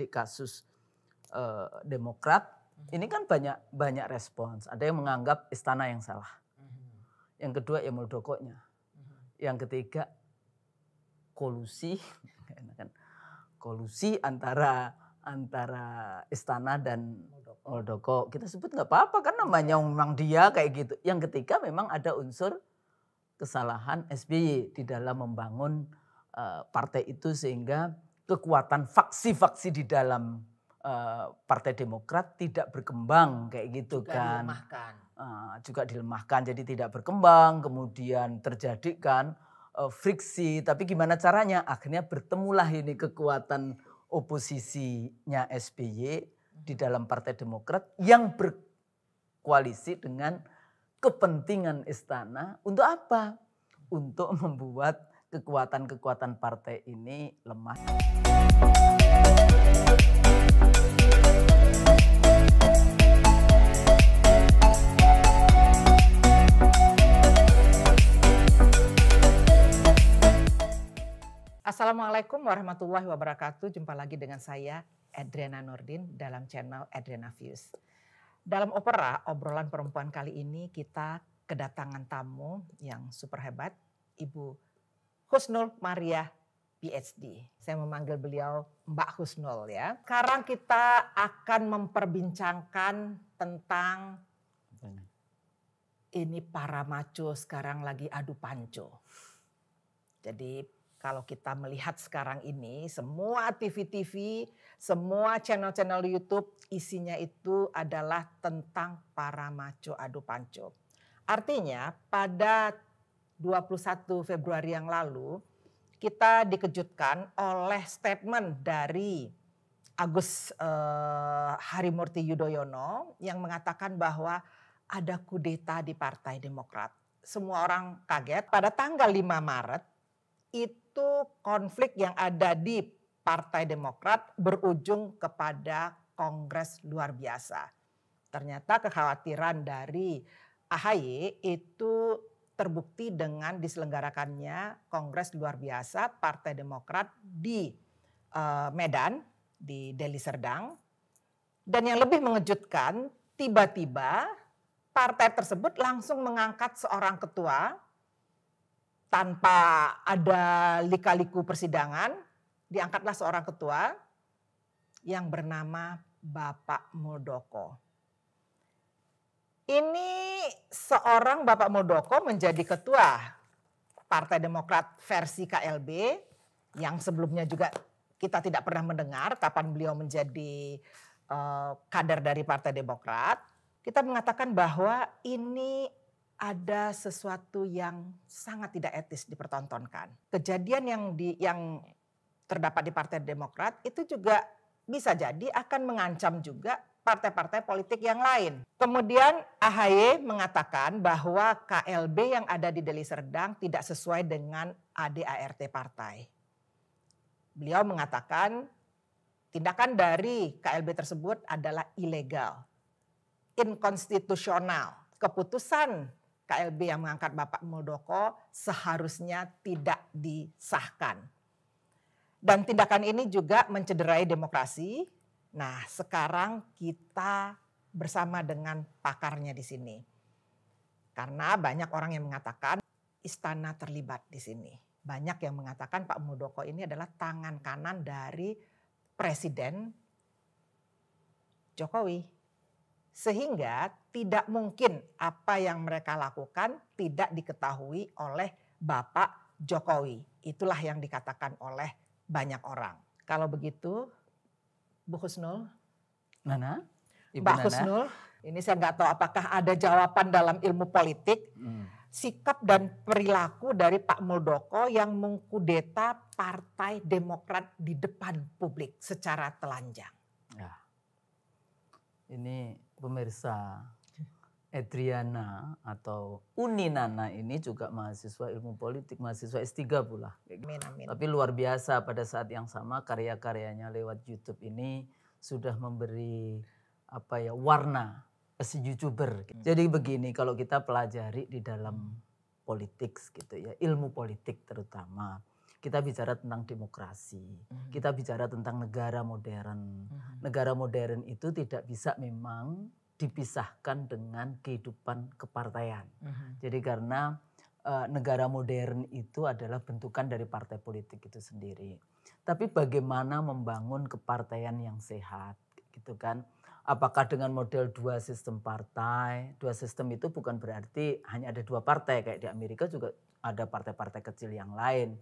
sidik kasus Demokrat, ini kan banyak respons. Ada yang menganggap istana yang salah. Yang kedua ya Muldokonya. Yang ketiga kolusi antara istana dan Muldoko. Kita sebut nggak apa-apa kan namanya memang dia kayak gitu. Yang ketiga memang ada unsur kesalahan SBY di dalam membangun partai itu sehingga kekuatan faksi-faksi di dalam Partai Demokrat tidak berkembang kayak gitu juga kan. Juga dilemahkan jadi tidak berkembang, kemudian terjadi kan friksi, tapi gimana caranya? Akhirnya bertemulah ini kekuatan oposisinya SBY di dalam Partai Demokrat yang berkoalisi dengan kepentingan istana untuk apa? Untuk membuat kekuatan-kekuatan partai ini lemah. Assalamualaikum warahmatullahi wabarakatuh. Jumpa lagi dengan saya Edriana Nurdin dalam channel Edriana Views. Dalam opera obrolan perempuan kali ini kita kedatangan tamu yang super hebat, Ibu Husnul Maria PhD. Saya memanggil beliau Mbak Husnul ya. Sekarang kita akan memperbincangkan tentang ini para maco sekarang lagi adu panco. Jadi kalau kita melihat sekarang ini semua TV-TV, semua channel-channel YouTube isinya itu adalah tentang para maco adu panco. Artinya pada 21 Februari yang lalu kita dikejutkan oleh statement dari Agus Harimurti Yudhoyono yang mengatakan bahwa ada kudeta di Partai Demokrat. Semua orang kaget. Pada tanggal 5 Maret itu konflik yang ada di Partai Demokrat berujung kepada kongres luar biasa. Ternyata kekhawatiran dari AHY itu terbukti dengan diselenggarakannya kongres luar biasa Partai Demokrat di Medan, di Deli Serdang. Dan yang lebih mengejutkan, tiba-tiba partai tersebut langsung mengangkat seorang ketua tanpa ada lika-liku persidangan, diangkatlah seorang ketua yang bernama Bapak Muldoko. Ini seorang Bapak Muldoko menjadi ketua Partai Demokrat versi KLB yang sebelumnya juga kita tidak pernah mendengar kapan beliau menjadi kader dari Partai Demokrat. Kita mengatakan bahwa ini ada sesuatu yang sangat tidak etis dipertontonkan. Kejadian yang terdapat di Partai Demokrat itu juga bisa jadi akan mengancam juga partai-partai politik yang lain. Kemudian AHY mengatakan bahwa KLB yang ada di Deli Serdang tidak sesuai dengan ADART partai. Beliau mengatakan tindakan dari KLB tersebut adalah ilegal, inkonstitusional. Keputusan KLB yang mengangkat Bapak Muldoko seharusnya tidak disahkan. Dan tindakan ini juga mencederai demokrasi. Nah, sekarang kita bersama dengan pakarnya di sini. Karena banyak orang yang mengatakan istana terlibat di sini. Banyak yang mengatakan Pak Muldoko ini adalah tangan kanan dari Presiden Jokowi. Sehingga tidak mungkin apa yang mereka lakukan tidak diketahui oleh Bapak Jokowi. Itulah yang dikatakan oleh banyak orang. Kalau begitu, Bu Husnul. Nana? Mbak Husnul, ini saya nggak tahu apakah ada jawaban dalam ilmu politik. Sikap dan perilaku dari Pak Muldoko yang mengkudeta Partai Demokrat di depan publik secara telanjang. Ya. Ini pemirsa, Edriana atau Uninana ini juga mahasiswa ilmu politik, mahasiswa S3 pula. Amin. Tapi luar biasa pada saat yang sama karya-karyanya lewat YouTube ini sudah memberi warna si YouTuber. Jadi begini, kalau kita pelajari di dalam politik gitu ya, ilmu politik terutama, Kita bicara tentang demokrasi, kita bicara tentang negara modern. Negara modern itu tidak bisa memang dipisahkan dengan kehidupan kepartaian. Jadi karena negara modern itu adalah bentukan dari partai politik itu sendiri. Tapi bagaimana membangun kepartaian yang sehat, gitu kan? Apakah dengan model 2 sistem partai? 2 sistem itu bukan berarti hanya ada 2 partai, kayak di Amerika juga ada partai-partai kecil yang lain.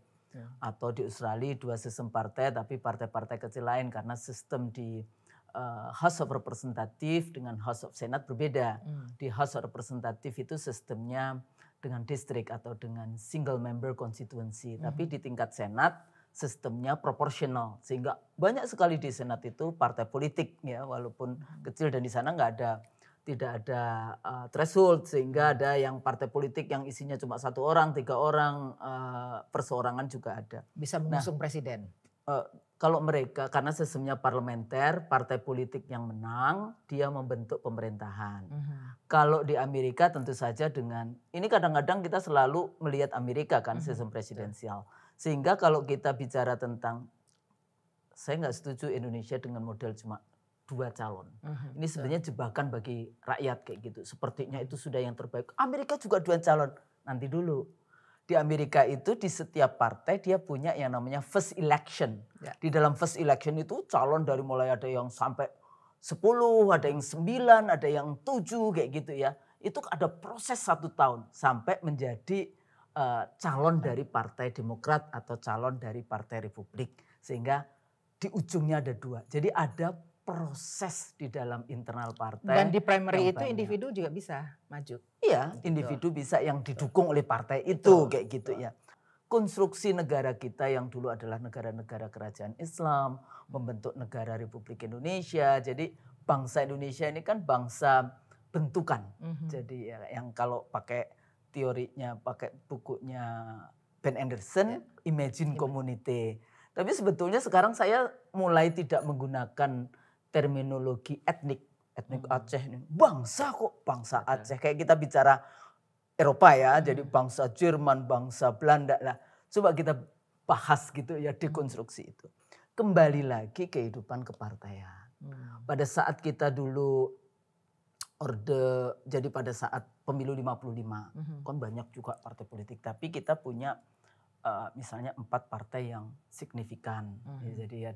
Atau di Australia 2 sistem partai tapi partai-partai kecil lain, karena sistem di House of Representative dengan House of Senate berbeda. Di House of Representative itu sistemnya dengan distrik atau dengan single member constituency. Tapi di tingkat Senat sistemnya proporsional, sehingga banyak sekali di Senat itu partai politik ya, walaupun kecil, dan di sana tidak ada threshold, sehingga ada yang partai politik yang isinya cuma 1 orang, 3 orang, perseorangan juga ada. Bisa mengusung presiden. Kalau mereka, karena sistemnya parlementer, partai politik yang menang, dia membentuk pemerintahan. Kalau di Amerika tentu saja dengan, ini kadang-kadang kita selalu melihat Amerika kan, sistem presidensial. Sehingga kalau kita bicara tentang, saya nggak setuju Indonesia dengan model cuma 2 calon. Ini sebenarnya jebakan bagi rakyat kayak gitu. Sepertinya itu sudah yang terbaik. Amerika juga 2 calon, nanti dulu. Di Amerika itu di setiap partai dia punya yang namanya first election. Di dalam first election itu calon dari mulai ada yang sampai 10, ada yang 9, ada yang 7 kayak gitu ya. Itu ada proses 1 tahun sampai menjadi calon dari Partai Demokrat atau calon dari Partai Republik. Sehingga di ujungnya ada 2. Jadi ada proses di dalam internal partai. Dan di primary itu individu juga bisa maju. Iya, individu bisa yang didukung oleh partai itu kayak gitu ya. Konstruksi negara kita yang dulu adalah negara-negara kerajaan Islam, membentuk negara Republik Indonesia. Jadi bangsa Indonesia ini kan bangsa bentukan. Jadi ya, yang kalau pakai teorinya, pakai bukunya Ben Anderson, Imagine Community. Tapi sebetulnya sekarang saya mulai tidak menggunakan terminologi etnik Aceh ini. Bangsa kok, bangsa Aceh. Kayak kita bicara Eropa ya, jadi bangsa Jerman, bangsa Belanda. Nah, coba kita bahas gitu ya, dekonstruksi itu. Kembali lagi kehidupan kepartaian. Pada saat kita dulu jadi pada saat pemilu 55, kan banyak juga partai politik. Tapi kita punya misalnya 4 partai yang signifikan. Jadi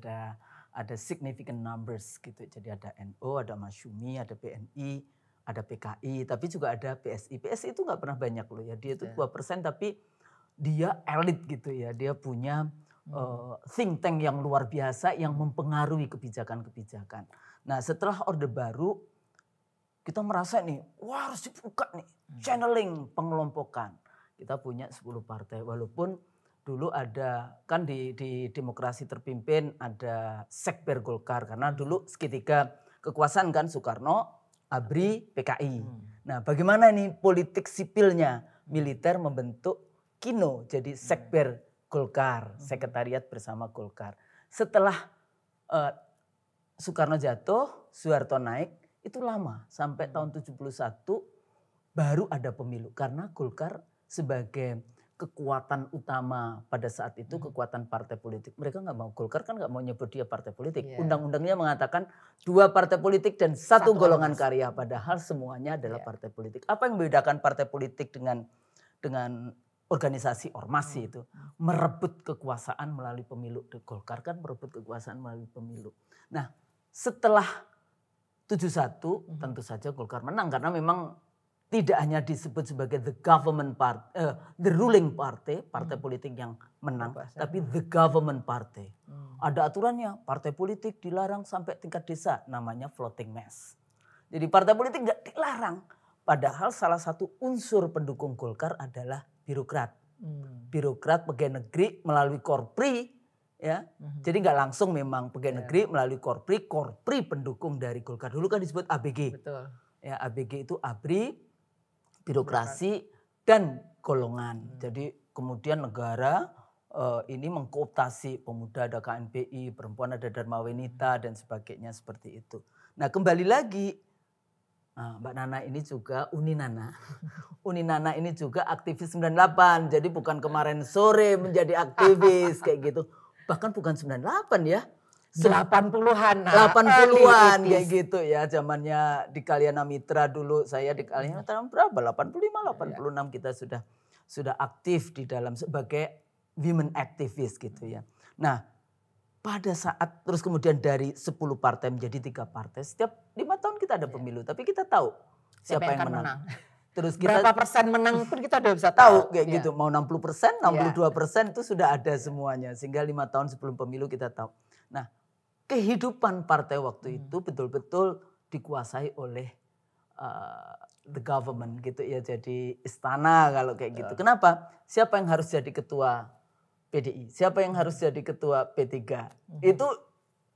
ada significant numbers gitu. Jadi ada NU, ada Masyumi, ada PNI, ada PKI, tapi juga ada PSI. PSI itu nggak pernah banyak loh ya. Dia itu 2% tapi dia elit gitu ya. Dia punya think tank yang luar biasa yang mempengaruhi kebijakan-kebijakan. Nah, setelah Orde Baru kita merasa nih, wah harus dibuka nih, channeling, pengelompokan. Kita punya 10 partai walaupun dulu ada kan di demokrasi terpimpin ada Sekber Golkar, karena dulu ketika kekuasaan kan Soekarno, ABRI, PKI. Nah, bagaimana nih politik sipilnya? Militer membentuk KINO jadi Sekber Golkar, sekretariat bersama Golkar. Setelah Soekarno jatuh, Soeharto naik, itu lama sampai tahun 71 baru ada pemilu, karena Golkar sebagai kekuatan utama pada saat itu, kekuatan partai politik. Mereka nggak mau, Golkar kan nggak mau nyebut dia partai politik. Undang-undangnya mengatakan 2 partai politik dan 1 golongan karya, padahal semuanya adalah partai politik. Apa yang membedakan partai politik dengan organisasi ormas itu? Merebut kekuasaan melalui pemilu. Golkar kan merebut kekuasaan melalui pemilu. Nah, setelah 71 tentu saja Golkar menang, karena memang tidak hanya disebut sebagai the government party, the ruling party, partai politik yang menang, tapi the government party. Ada aturannya, partai politik dilarang sampai tingkat desa, namanya floating mass. Jadi partai politik nggak dilarang, padahal salah satu unsur pendukung Golkar adalah birokrat. Birokrat pegawai negeri melalui Korpri, ya. Jadi nggak langsung memang pegawai negeri melalui Korpri pendukung dari Golkar. Dulu kan disebut ABG. Betul. Ya, ABG itu ABRI, birokrasi dan golongan. Jadi kemudian negara ini mengkooptasi pemuda, ada KNPI, perempuan ada Dharma Wanita dan sebagainya seperti itu. Nah, kembali lagi Nah, Mbak Nana ini juga Uni Nana. Uni Nana ini juga aktivis 98. Jadi bukan kemarin sore menjadi aktivis kayak gitu. Bahkan bukan 98 ya. 80-an. 80-an kayak gitu ya. Zamannya di Kalyana Mitra dulu. Saya di Kalyana Mitra berapa? 85, 86 kita sudah aktif di dalam sebagai women activist gitu ya. Nah, pada saat terus kemudian dari 10 partai menjadi 3 partai, setiap 5 tahun kita ada pemilu, tapi kita tahu siapa yang menang. Terus kita berapa persen menang pun kita udah bisa tahu kayak gitu, mau 60%, 62% itu sudah ada semuanya, sehingga 5 tahun sebelum pemilu kita tahu. Nah, kehidupan partai waktu itu betul-betul dikuasai oleh the government gitu ya, jadi istana kalau kayak gitu. Kenapa? Siapa yang harus jadi ketua PDI, siapa yang harus jadi ketua P3. Itu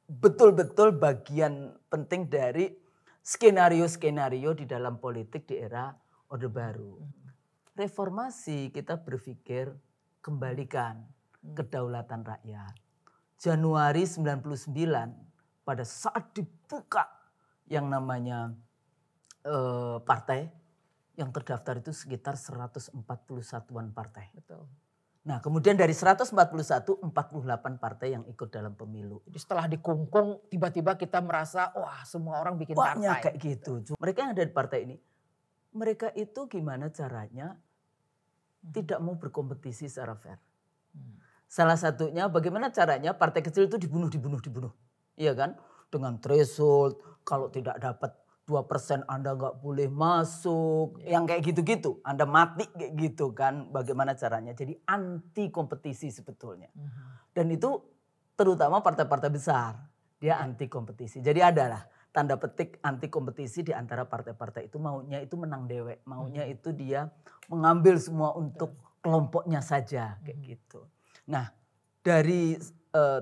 betul-betul bagian penting dari skenario-skenario di dalam politik di era Orde Baru. Reformasi kita berpikir kembalikan kedaulatan rakyat. Januari 99 pada saat dibuka yang namanya partai, yang terdaftar itu sekitar 141-an partai. Betul. Nah, kemudian dari 141, 48 partai yang ikut dalam pemilu. Jadi setelah dikungkung, tiba-tiba kita merasa, wah semua orang bikin banyak partai. Kayak gitu. Mereka yang ada di partai ini, mereka itu gimana caranya tidak mau berkompetisi secara fair. Salah satunya bagaimana caranya partai kecil itu dibunuh. Iya kan? Dengan threshold, kalau tidak dapat 2% Anda nggak boleh masuk. Yang kayak gitu-gitu. Anda mati kayak gitu kan. Bagaimana caranya. Jadi anti kompetisi sebetulnya. Dan itu terutama partai-partai besar. Dia anti kompetisi. Jadi adalah tanda petik anti kompetisi di antara partai-partai itu. Maunya itu menang dewek. Maunya itu dia mengambil semua untuk kelompoknya saja. Kayak gitu. Nah dari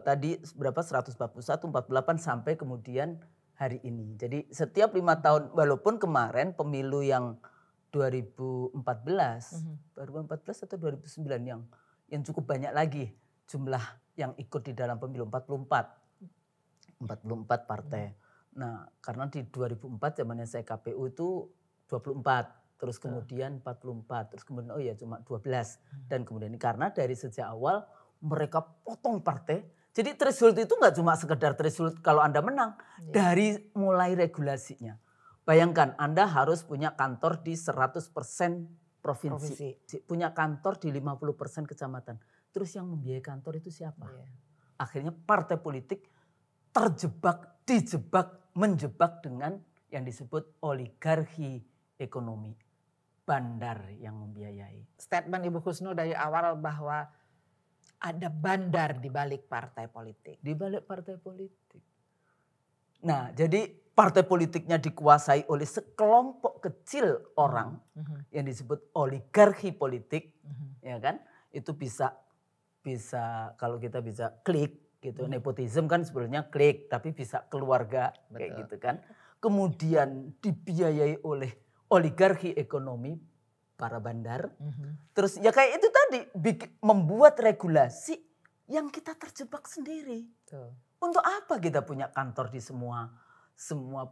tadi berapa 141, 48 sampai kemudian hari ini. Jadi setiap 5 tahun, walaupun kemarin pemilu yang 2014 atau 2009 yang cukup banyak lagi jumlah yang ikut di dalam pemilu 44 partai. Nah, karena di 2004 zamannya saya KPU itu 24, terus kemudian 44, terus kemudian cuma 12 dan kemudian ini karena dari sejak awal mereka potong partai. Jadi threshold itu nggak cuma sekedar threshold kalau Anda menang. Dari mulai regulasinya. Bayangkan Anda harus punya kantor di 100% provinsi. Punya kantor di 50% kecamatan. Terus yang membiayai kantor itu siapa? Akhirnya partai politik menjebak dengan yang disebut oligarki ekonomi. Bandar yang membiayai. Statement Ibu Husnul dari awal bahwa ada bandar di balik partai politik. Di balik partai politik. Nah, jadi partai politiknya dikuasai oleh sekelompok kecil orang yang disebut oligarki politik, ya kan? Itu bisa kalau kita bisa klik gitu. Nepotisme kan sebenarnya klik, tapi bisa keluarga kayak gitu kan. Kemudian dibiayai oleh oligarki ekonomi, para bandar. Terus ya kayak itu tadi membuat regulasi yang kita terjebak sendiri. Untuk apa kita punya kantor di semua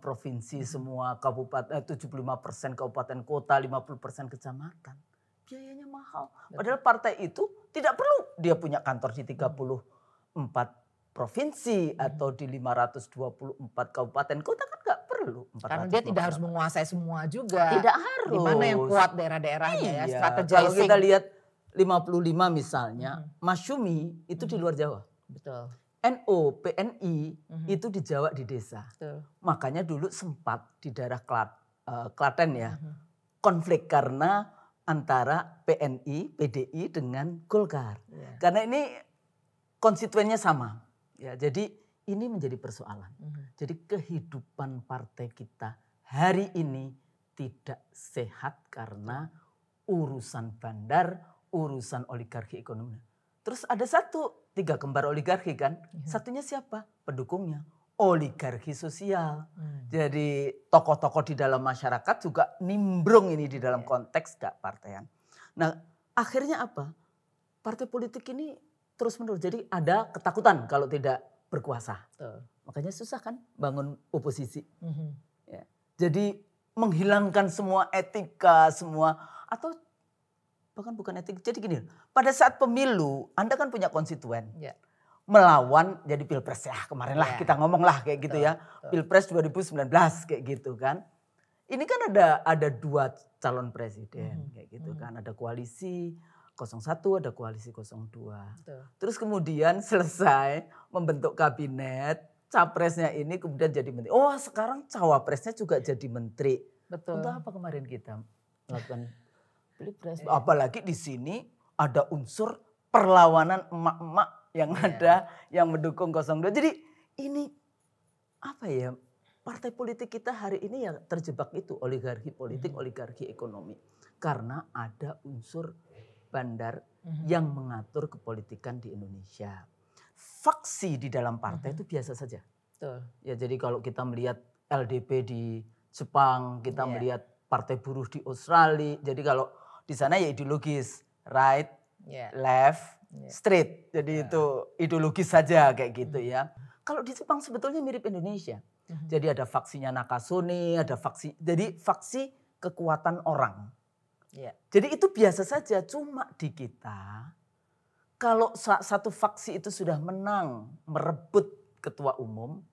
provinsi, semua kabupaten, 75% kabupaten kota, 50% kecamatan. Biayanya mahal. Padahal partai itu tidak perlu dia punya kantor di 34 provinsi atau di 524 kabupaten kota kan nggak perlu. Karena dia tidak harus menguasai semua juga. Tidak harus. Di mana yang kuat daerah-daerahnya ya, strategizing. Kalau kita lihat 55 misalnya, Masyumi itu di luar Jawa. Betul. NU, PNI itu di Jawa di desa. Betul. Makanya dulu sempat di daerah Klaten ya, konflik karena antara PNI, PDI dengan Golkar. Karena ini konstituennya sama. Ya, jadi ini menjadi persoalan. Jadi kehidupan partai kita hari ini tidak sehat karena urusan bandar, urusan oligarki ekonomi. Terus ada 3 kembar oligarki kan. Satunya siapa? Pendukungnya. Oligarki sosial. Jadi tokoh-tokoh di dalam masyarakat juga nimbrung ini di dalam konteks kepartaian. Nah akhirnya apa? Partai politik ini terus menerus. Jadi ada ketakutan kalau tidak berkuasa. Makanya susah kan bangun oposisi. Ya. Jadi menghilangkan semua etika, semua atau bahkan bukan etika. Jadi gini, pada saat pemilu Anda kan punya konstituen. Ya. Melawan jadi pilpres ya kemarin lah kita ngomong lah kayak gitu ya. Betul. Pilpres 2019 kayak gitu kan. Ini kan ada 2 calon presiden kayak gitu kan. Ada koalisi 01, ada koalisi 02. Betul. Terus kemudian selesai membentuk kabinet, capresnya ini kemudian jadi menteri. Oh sekarang cawapresnya juga jadi menteri. Betul. Untuk apa kemarin kita melakukan pilpres? Apalagi di sini ada unsur perlawanan emak-emak yang ada yang mendukung 02. Jadi ini apa ya, partai politik kita hari ini ya terjebak itu oligarki politik, oligarki ekonomi. Karena ada unsur bandar yang mengatur kepolitikan di Indonesia. Faksi di dalam partai itu biasa saja. Betul. Ya jadi kalau kita melihat LDP di Jepang, kita melihat partai buruh di Australia. Jadi kalau di sana ya ideologis, right, left, straight. Jadi itu ideologis saja kayak gitu ya. Kalau di Jepang sebetulnya mirip Indonesia. Jadi ada faksinya Nakasone, ada faksi. Jadi faksi kekuatan orang. Jadi itu biasa saja. Cuma di kita kalau satu faksi itu sudah menang merebut ketua umum,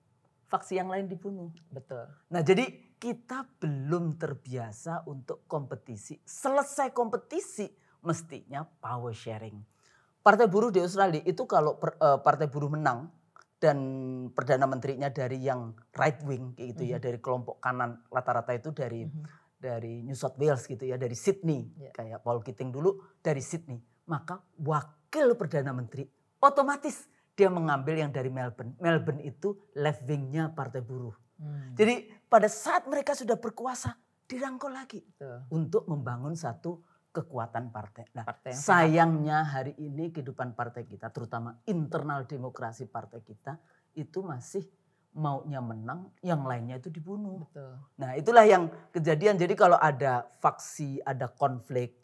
faksi yang lain dibunuh. Betul. Nah jadi kita belum terbiasa untuk kompetisi. Selesai kompetisi mestinya power sharing. Partai buruh di Australia itu kalau partai buruh menang dan perdana menterinya dari yang right wing gitu ya, dari kelompok kanan, rata-rata itu dari New South Wales gitu ya, dari Sydney, kayak Paul Keating dulu dari Sydney, maka wakil perdana menteri otomatis dia mengambil yang dari Melbourne. Melbourne itu left wingnya partai buruh. Jadi pada saat mereka sudah berkuasa dirangkul lagi untuk membangun satu kekuatan partai. Nah, sayangnya hari ini kehidupan partai kita, terutama internal demokrasi partai kita, itu masih maunya menang, yang lainnya itu dibunuh. Betul. Nah itulah yang kejadian. Jadi kalau ada faksi, ada konflik,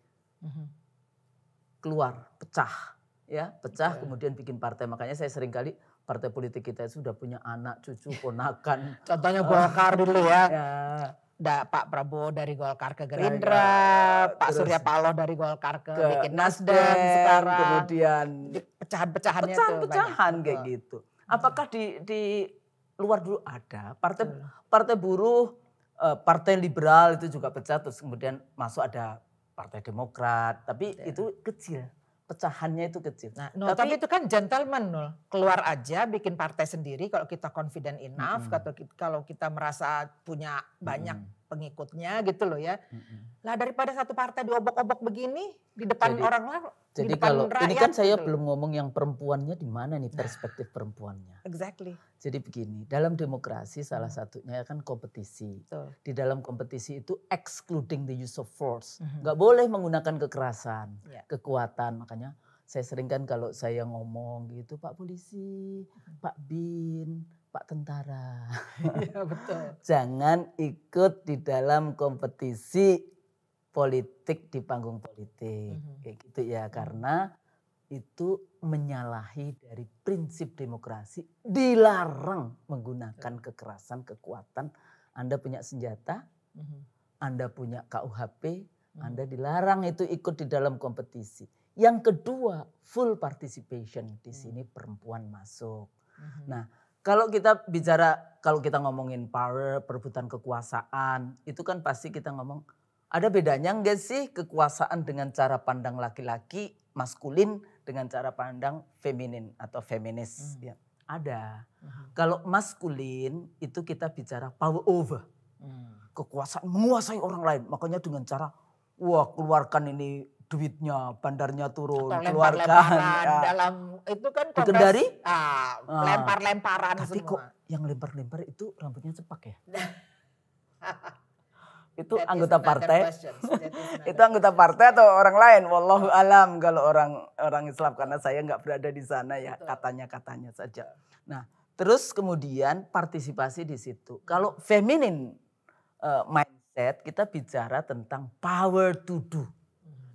keluar, pecah. Ya, pecah kemudian bikin partai. Makanya saya sering kali partai politik kita sudah punya anak, cucu, ponakan. Contohnya Golkar dulu ya. Pak Prabowo dari Golkar ke Gerindra, Pak Surya Paloh dari Golkar ke bikin Nasdem sekarang. Kemudian pecahan-pecahannya pecahan kayak gitu. Apakah di luar dulu ada partai buruh, partai liberal itu juga pecah, terus kemudian masuk ada partai Demokrat, tapi itu kecil. Pecahannya itu kecil. Nah, tapi itu kan gentleman, Nul. Keluar aja bikin partai sendiri kalau kita confident enough, kalau kita merasa punya banyak pengikutnya gitu loh ya. Lah daripada satu partai diobok-obok begini di depan orang lain. Jadi kalau ini kan saya belum ngomong yang perempuannya di mana nih perspektif perempuannya. Exactly. Jadi begini, dalam demokrasi salah satunya kan kompetisi. Di dalam kompetisi itu excluding the use of force. Nggak boleh menggunakan kekerasan, kekuatan. Makanya saya sering kan kalau saya ngomong gitu, Pak Polisi, Pak Bin, Pak Tentara. Iya betul. Jangan ikut di dalam kompetisi politik di panggung politik. Kayak gitu ya, karena itu menyalahi dari prinsip demokrasi, dilarang menggunakan kekerasan, kekuatan. Anda punya senjata, Anda punya KUHP, Anda dilarang itu ikut di dalam kompetisi. Yang kedua, full participation. Di sini perempuan masuk. Nah, kalau kita bicara, kalau kita ngomongin power, perebutan kekuasaan, itu kan pasti kita ngomong, ada bedanya enggak sih kekuasaan dengan cara pandang laki-laki, maskulin, dengan cara pandang feminin atau feminis? Ya, ada. Kalau maskulin itu kita bicara power over. Kekuasaan menguasai orang lain. Makanya dengan cara, wah keluarkan ini duitnya, bandarnya turun, atau keluarkan. Dalam itu kan dikendari, lempar-lemparan tapi semua. Kok yang lempar-lempar itu rambutnya cepak ya? Itu anggota partai, itu anggota partai atau orang lain? Wallahu alam kalau orang Islam, karena saya nggak berada di sana ya, katanya saja. Nah, terus kemudian partisipasi di situ. Kalau feminin mindset kita bicara tentang power to do,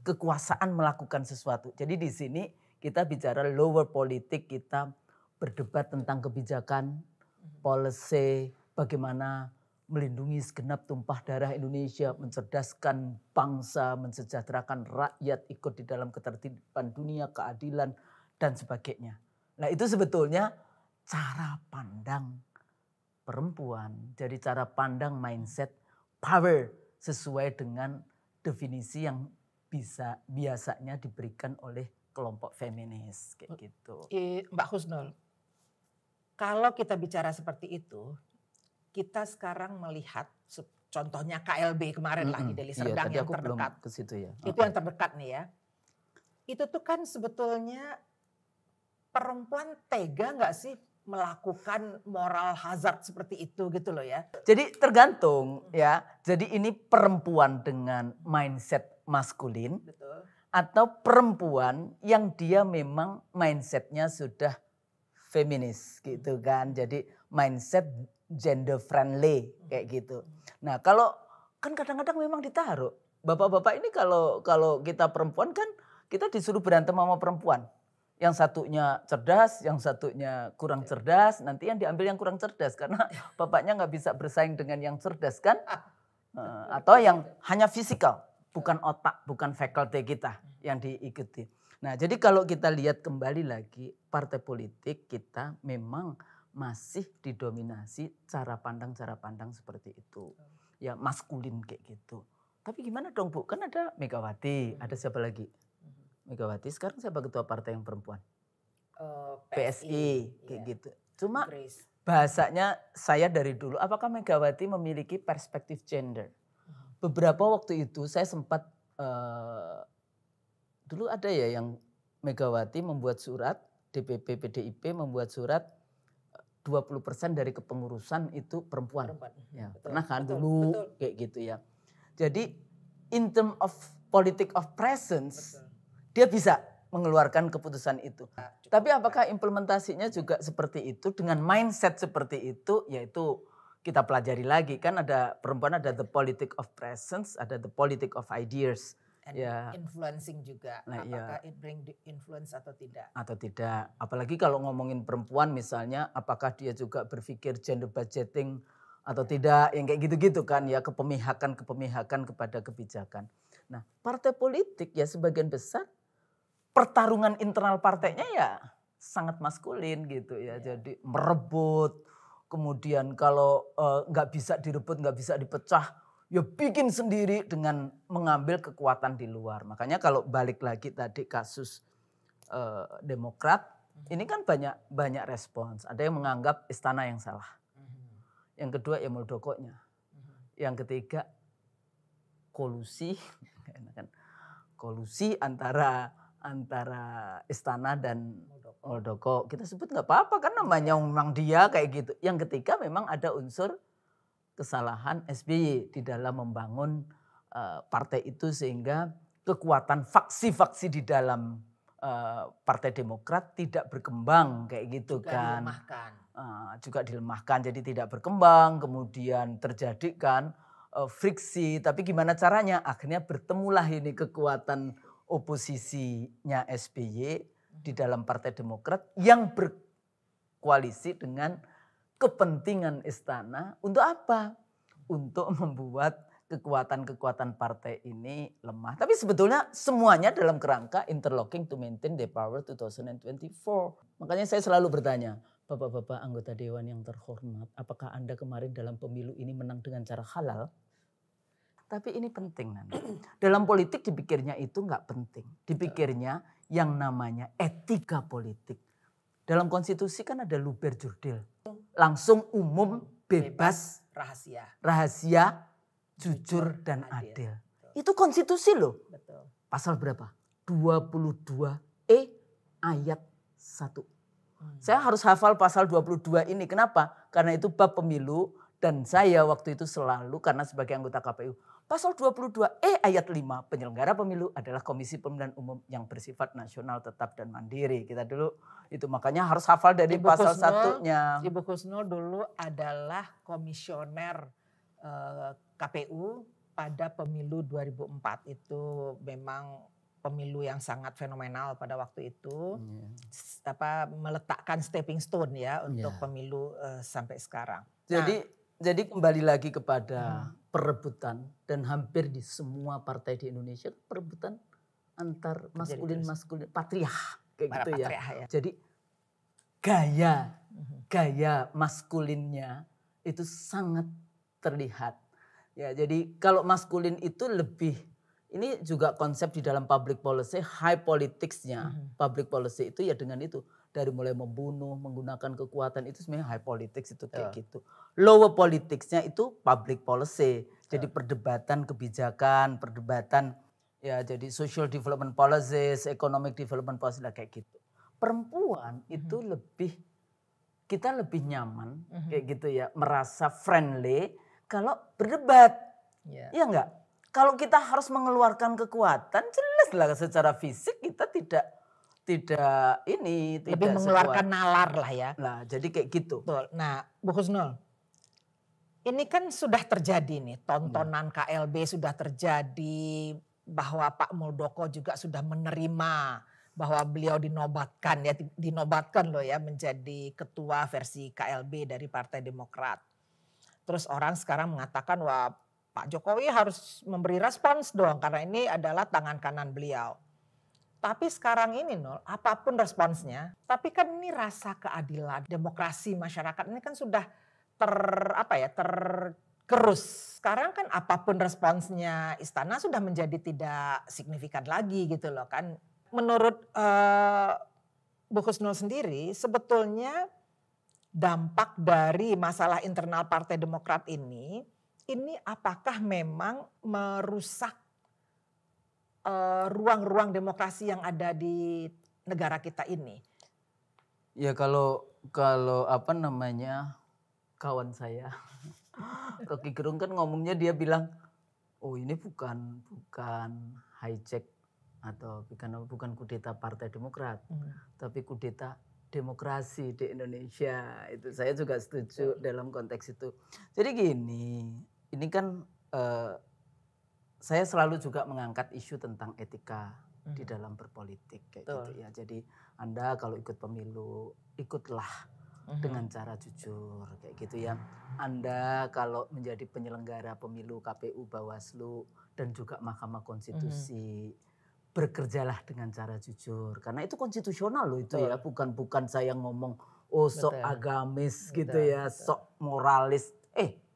kekuasaan melakukan sesuatu. Jadi di sini kita bicara lower politik, kita berdebat tentang kebijakan, policy, bagaimana melindungi segenap tumpah darah Indonesia, mencerdaskan bangsa, mensejahterakan rakyat, ikut di dalam ketertiban dunia, keadilan, dan sebagainya. Nah itu sebetulnya cara pandang perempuan. Jadi cara pandang mindset power sesuai dengan definisi yang biasanya diberikan oleh kelompok feminis kayak gitu. Mbak Husnul, kalau kita bicara seperti itu, kita sekarang melihat contohnya KLB kemarin lah di Deli Serdang yang terdekat. Ke situ ya. Itu yang terdekat nih ya. Itu tuh kan sebetulnya perempuan tega nggak sih melakukan moral hazard seperti itu gitu loh ya. Jadi tergantung ya. Jadi ini perempuan dengan mindset maskulin. Betul. Atau perempuan yang dia memang mindsetnya sudah feminis gitu kan. Jadi mindset gender friendly kayak gitu. Nah kalau kan kadang-kadang memang ditaruh. Bapak-bapak ini kalau kita perempuan kan kita disuruh berantem sama perempuan. Yang satunya cerdas, yang satunya kurang cerdas. Nanti yang diambil yang kurang cerdas karena bapaknya nggak bisa bersaing dengan yang cerdas kan. Atau yang hanya fisikal. Bukan otak, bukan faculty kita yang diikuti. Nah jadi kalau kita lihat kembali lagi partai politik kita memang masih didominasi cara pandang seperti itu. Ya maskulin kayak gitu. Tapi gimana dong Bu? Kan ada Megawati, ada siapa lagi? Megawati sekarang siapa ketua partai yang perempuan? PSI kayak gitu. Cuma bahasanya saya dari dulu, apakah Megawati memiliki perspektif gender? Beberapa waktu itu saya sempat, dulu ada ya yang Megawati membuat surat, DPP PDIP membuat surat 20% dari kepengurusan itu perempuan. Ya, betul, pernah kan dulu kayak gitu ya. Jadi in term of politic of presence, dia bisa mengeluarkan keputusan itu. Tapi apakah implementasinya juga seperti itu dengan mindset seperti itu, yaitu kita pelajari lagi kan ada perempuan ada the politic of presence, ada the politic of ideas. And ya. Influencing juga, nah, apakah it bring influence atau tidak. Atau tidak, apalagi kalau ngomongin perempuan misalnya apakah dia juga berpikir gender budgeting atau tidak, yang kayak gitu-gitu kan ya, kepemihakan kepada kebijakan. Nah partai politik ya sebagian besar pertarungan internal partainya ya sangat maskulin gitu ya, jadi merebut. Kemudian kalau nggak bisa direbut, nggak bisa dipecah, ya bikin sendiri dengan mengambil kekuatan di luar. Makanya kalau balik lagi tadi kasus Demokrat, ini kan banyak respons. Ada yang menganggap istana yang salah. Yang kedua ya Muldokonya. Yang ketiga kolusi antara istana dan Muldoko. Kita sebut nggak apa-apa kan namanya memang dia kayak gitu. Yang ketiga memang ada unsur kesalahan SBY di dalam membangun partai itu sehingga kekuatan faksi-faksi di dalam Partai Demokrat tidak berkembang kayak gitu kan. Juga dilemahkan jadi tidak berkembang, kemudian terjadi kan friksi. Tapi gimana caranya? Akhirnya bertemulah ini kekuatan oposisinya SBY di dalam Partai Demokrat yang berkoalisi dengan kepentingan istana untuk apa? Untuk membuat kekuatan-kekuatan partai ini lemah. Tapi sebetulnya semuanya dalam kerangka interlocking to maintain the power 2024. Makanya saya selalu bertanya, Bapak-bapak anggota dewan yang terhormat, apakah Anda kemarin dalam pemilu ini menang dengan cara halal? Tapi ini penting nanti. Dalam politik dipikirnya itu nggak penting. Dipikirnya yang namanya etika politik. Dalam konstitusi kan ada luber jurdil. Langsung umum, bebas, rahasia, jujur dan adil. Itu konstitusi loh. Pasal berapa? 22E ayat 1. Saya harus hafal pasal 22 ini. Kenapa? Karena itu bab pemilu. Dan saya waktu itu selalu karena sebagai anggota KPU. Pasal 22E ayat 5, penyelenggara pemilu adalah Komisi Pemilihan Umum yang bersifat nasional, tetap dan mandiri. Kita dulu itu makanya harus hafal dari pasal satunya. Ibu Husnul dulu adalah komisioner KPU pada pemilu 2004. Itu memang pemilu yang sangat fenomenal pada waktu itu. Meletakkan stepping stone ya untuk pemilu sampai sekarang. Jadi Jadi kembali lagi kepada perebutan dan hampir di semua partai di Indonesia perebutan antar maskulin patriark kayak Para gitu ya. patriark ya. Jadi gaya maskulinnya itu sangat terlihat. Ya, jadi kalau maskulin itu lebih, ini juga konsep di dalam public policy, high politics-nya. Public policy itu ya dengan itu. Dari mulai membunuh, menggunakan kekuatan itu sebenarnya high politics itu kayak gitu. Lower politics-nya itu public policy. Jadi perdebatan kebijakan, perdebatan ya jadi social development policies, economic development policy lah kayak gitu. Perempuan itu kita lebih nyaman kayak gitu ya, merasa friendly kalau berdebat. Ya enggak? Kalau kita harus mengeluarkan kekuatan, jelas lah secara fisik kita tidak lebih mengeluarkan nalar lah ya. Nah, jadi kayak gitu. Betul. Nah, Bu Husnul, ini kan sudah terjadi nih, tontonan KLB sudah terjadi, bahwa Pak Muldoko juga sudah menerima bahwa beliau dinobatkan loh ya menjadi ketua versi KLB dari Partai Demokrat. Terus orang sekarang mengatakan wah Pak Jokowi harus memberi respons dong karena ini adalah tangan kanan beliau. Tapi sekarang ini Nol, apapun responsnya, tapi kan ini rasa keadilan, demokrasi masyarakat ini kan sudah tergerus. Sekarang kan apapun responsnya istana sudah menjadi tidak signifikan lagi gitu loh kan. Menurut Bu Husnul sendiri sebetulnya dampak dari masalah internal Partai Demokrat ini apakah memang merusak ruang-ruang demokrasi yang ada di negara kita ini? Ya kalau kawan saya Rocky Gerung kan ngomongnya dia bilang, oh ini bukan hijack atau bukan kudeta Partai Demokrat, tapi kudeta demokrasi di Indonesia. Itu saya juga setuju dalam konteks itu. Jadi gini, ini kan saya selalu juga mengangkat isu tentang etika di dalam berpolitik kayak gitu ya. Jadi Anda kalau ikut pemilu, ikutlah dengan cara jujur kayak gitu ya. Anda kalau menjadi penyelenggara pemilu KPU, Bawaslu dan juga Mahkamah Konstitusi, bekerjalah dengan cara jujur karena itu konstitusional loh itu ya. Bukan saya ngomong sok agamis gitu ya, sok moralis.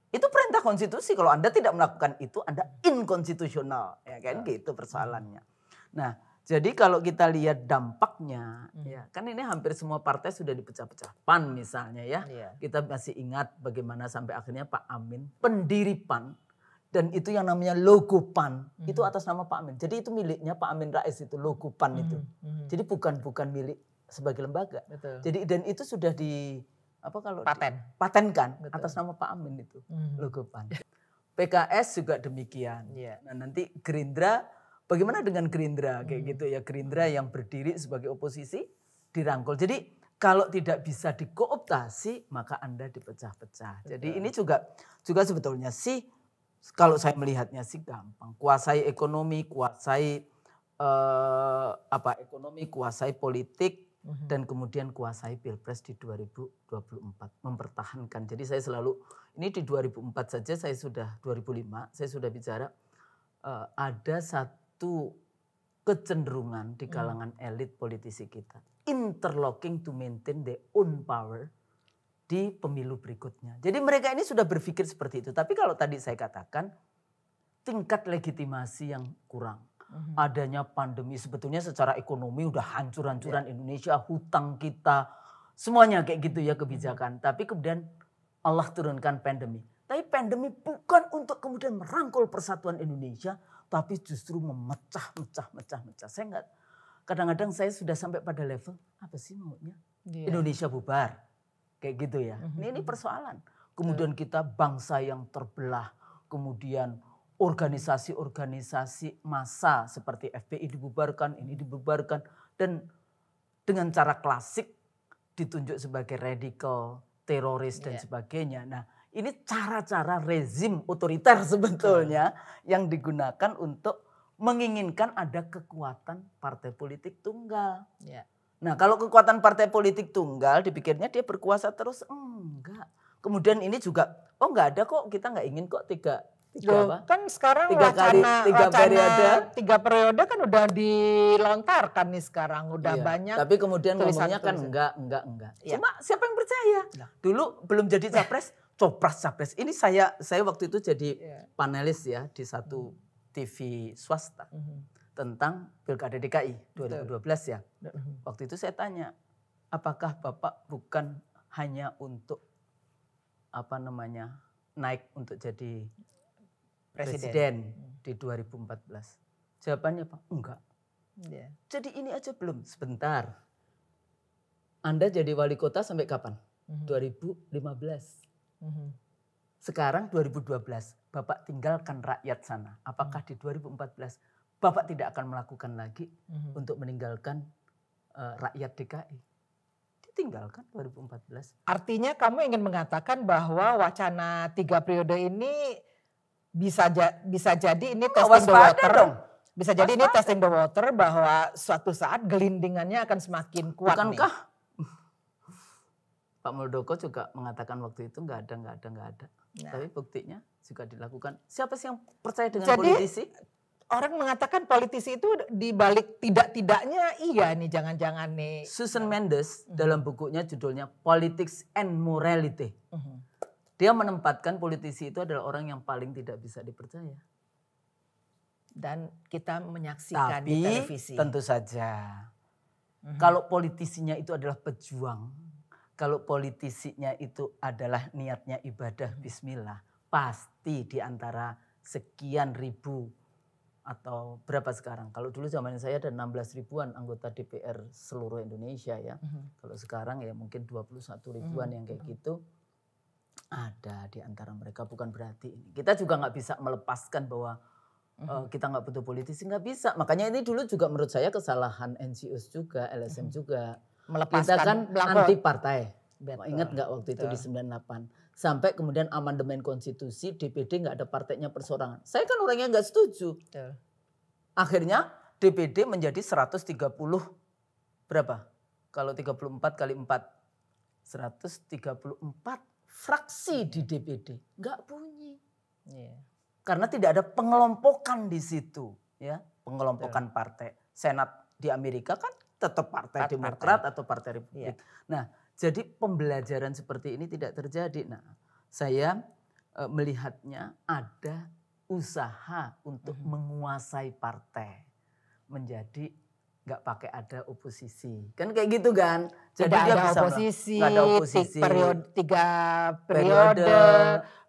Itu perintah konstitusi, kalau Anda tidak melakukan itu Anda inkonstitusional, ya kan gitu persoalannya. Nah, jadi kalau kita lihat dampaknya, ya kan ini hampir semua partai sudah dipecah-pecah. PAN misalnya ya, kita masih ingat bagaimana sampai akhirnya Pak Amin, pendiri PAN, dan itu yang namanya logo PAN, itu atas nama Pak Amin. Jadi itu miliknya Pak Amin Rais itu, logo PAN itu. Jadi bukan milik sebagai lembaga. Jadi dan itu sudah patenkan atas nama Pak Amin itu logo PAN. PKS juga demikian. Nah nanti Gerindra, bagaimana dengan Gerindra kayak gitu ya, Gerindra yang berdiri sebagai oposisi dirangkul. Jadi kalau tidak bisa dikooptasi maka Anda dipecah-pecah. Jadi ini juga sebetulnya sih kalau saya melihatnya sih gampang. Kuasai ekonomi, kuasai kuasai politik. Dan kemudian kuasai Pilpres di 2024, mempertahankan. Jadi saya selalu, ini di 2004 saja 2005 saya sudah bicara, ada satu kecenderungan di kalangan elit politisi kita. Interlocking to maintain their own power di pemilu berikutnya. Jadi mereka ini sudah berpikir seperti itu. Tapi kalau tadi saya katakan, tingkat legitimasi yang kurang. Adanya pandemi sebetulnya secara ekonomi udah hancur-hancuran Indonesia, hutang kita, semuanya kayak gitu ya kebijakan. Tapi kemudian Allah turunkan pandemi. Tapi pandemi bukan untuk kemudian merangkul persatuan Indonesia, tapi justru memecah. Saya kadang-kadang saya sudah sampai pada level apa sih maunya? Indonesia bubar. Kayak gitu ya. Ini persoalan. Kemudian kita bangsa yang terbelah, kemudian organisasi-organisasi massa seperti FPI dibubarkan, ini dibubarkan. Dan dengan cara klasik ditunjuk sebagai radikal, teroris dan sebagainya. Nah ini cara-cara rezim otoriter sebetulnya yang digunakan untuk menginginkan ada kekuatan partai politik tunggal. Nah kalau kekuatan partai politik tunggal dipikirnya dia berkuasa terus, enggak. Kemudian ini juga, oh nggak ada kok, kita nggak ingin kok tiga apa? Kan sekarang Tiga periode. 3 periode kan udah dilontarkan nih sekarang, udah Iya, banyak. tapi kemudian ngomongnya kan enggak. Iya. Cuma siapa yang percaya? Dulu belum jadi capres, capres. Ini saya waktu itu jadi panelis ya di satu TV swasta tentang Pilkada DKI 2012 ya. Waktu itu saya tanya, apakah Bapak bukan hanya untuk naik untuk jadi presiden di 2014? Jawabannya Pak, enggak. Jadi ini aja belum, sebentar. Anda jadi wali kota sampai kapan? 2015. Sekarang 2012, Bapak tinggalkan rakyat sana. Apakah di 2014 Bapak tidak akan melakukan lagi untuk meninggalkan rakyat DKI? Ditinggalkan 2014. Artinya kamu ingin mengatakan bahwa wacana 3 periode ini bisa jadi ini testing the water. Dong. Bisa jadi ini testing the water bahwa suatu saat gelindingannya akan semakin kuat. Bukankah Pak Muldoko juga mengatakan waktu itu nggak ada. Nah. Tapi buktinya juga dilakukan. Siapa sih yang percaya dengan politisi? Orang mengatakan politisi itu dibalik tidak-tidaknya iya nih, jangan-jangan nih. Susan Mendes dalam bukunya judulnya Politics and Morality. Dia menempatkan politisi itu adalah orang yang paling tidak bisa dipercaya. Dan kita menyaksikan di televisi. Tentu saja. Kalau politisinya itu adalah pejuang, kalau politisinya itu adalah niatnya ibadah bismillah, pasti di antara sekian ribu atau berapa sekarang. Kalau dulu zaman saya ada 16 ribuan anggota DPR seluruh Indonesia ya. Kalau sekarang ya mungkin 21 ribuan yang kayak gitu. Ada di antara mereka, bukan berarti ini. Kita juga nggak bisa melepaskan bahwa kita nggak butuh politisi, nggak bisa. Makanya ini dulu juga menurut saya kesalahan NGOs juga, LSM juga. Melepaskan kita kan belangko. Anti partai. Betul. Ingat nggak waktu itu di 98? Sampai kemudian amandemen konstitusi DPD nggak ada partainya persorangan. Saya kan orangnya nggak setuju. Betul. Akhirnya DPD menjadi 130 berapa? Kalau 34 kali 4, 134 fraksi di DPD. Nggak bunyi. Karena tidak ada pengelompokan di situ. Ya, pengelompokan partai. Senat di Amerika kan tetap partai Demokrat atau partai Republik. Nah, jadi pembelajaran seperti ini tidak terjadi. Nah, saya melihatnya ada usaha untuk menguasai partai menjadi nggak pakai ada oposisi, kan kayak gitu kan? Jadi tidak dia ada bisa oposisi, nggak ada oposisi. 3 periode,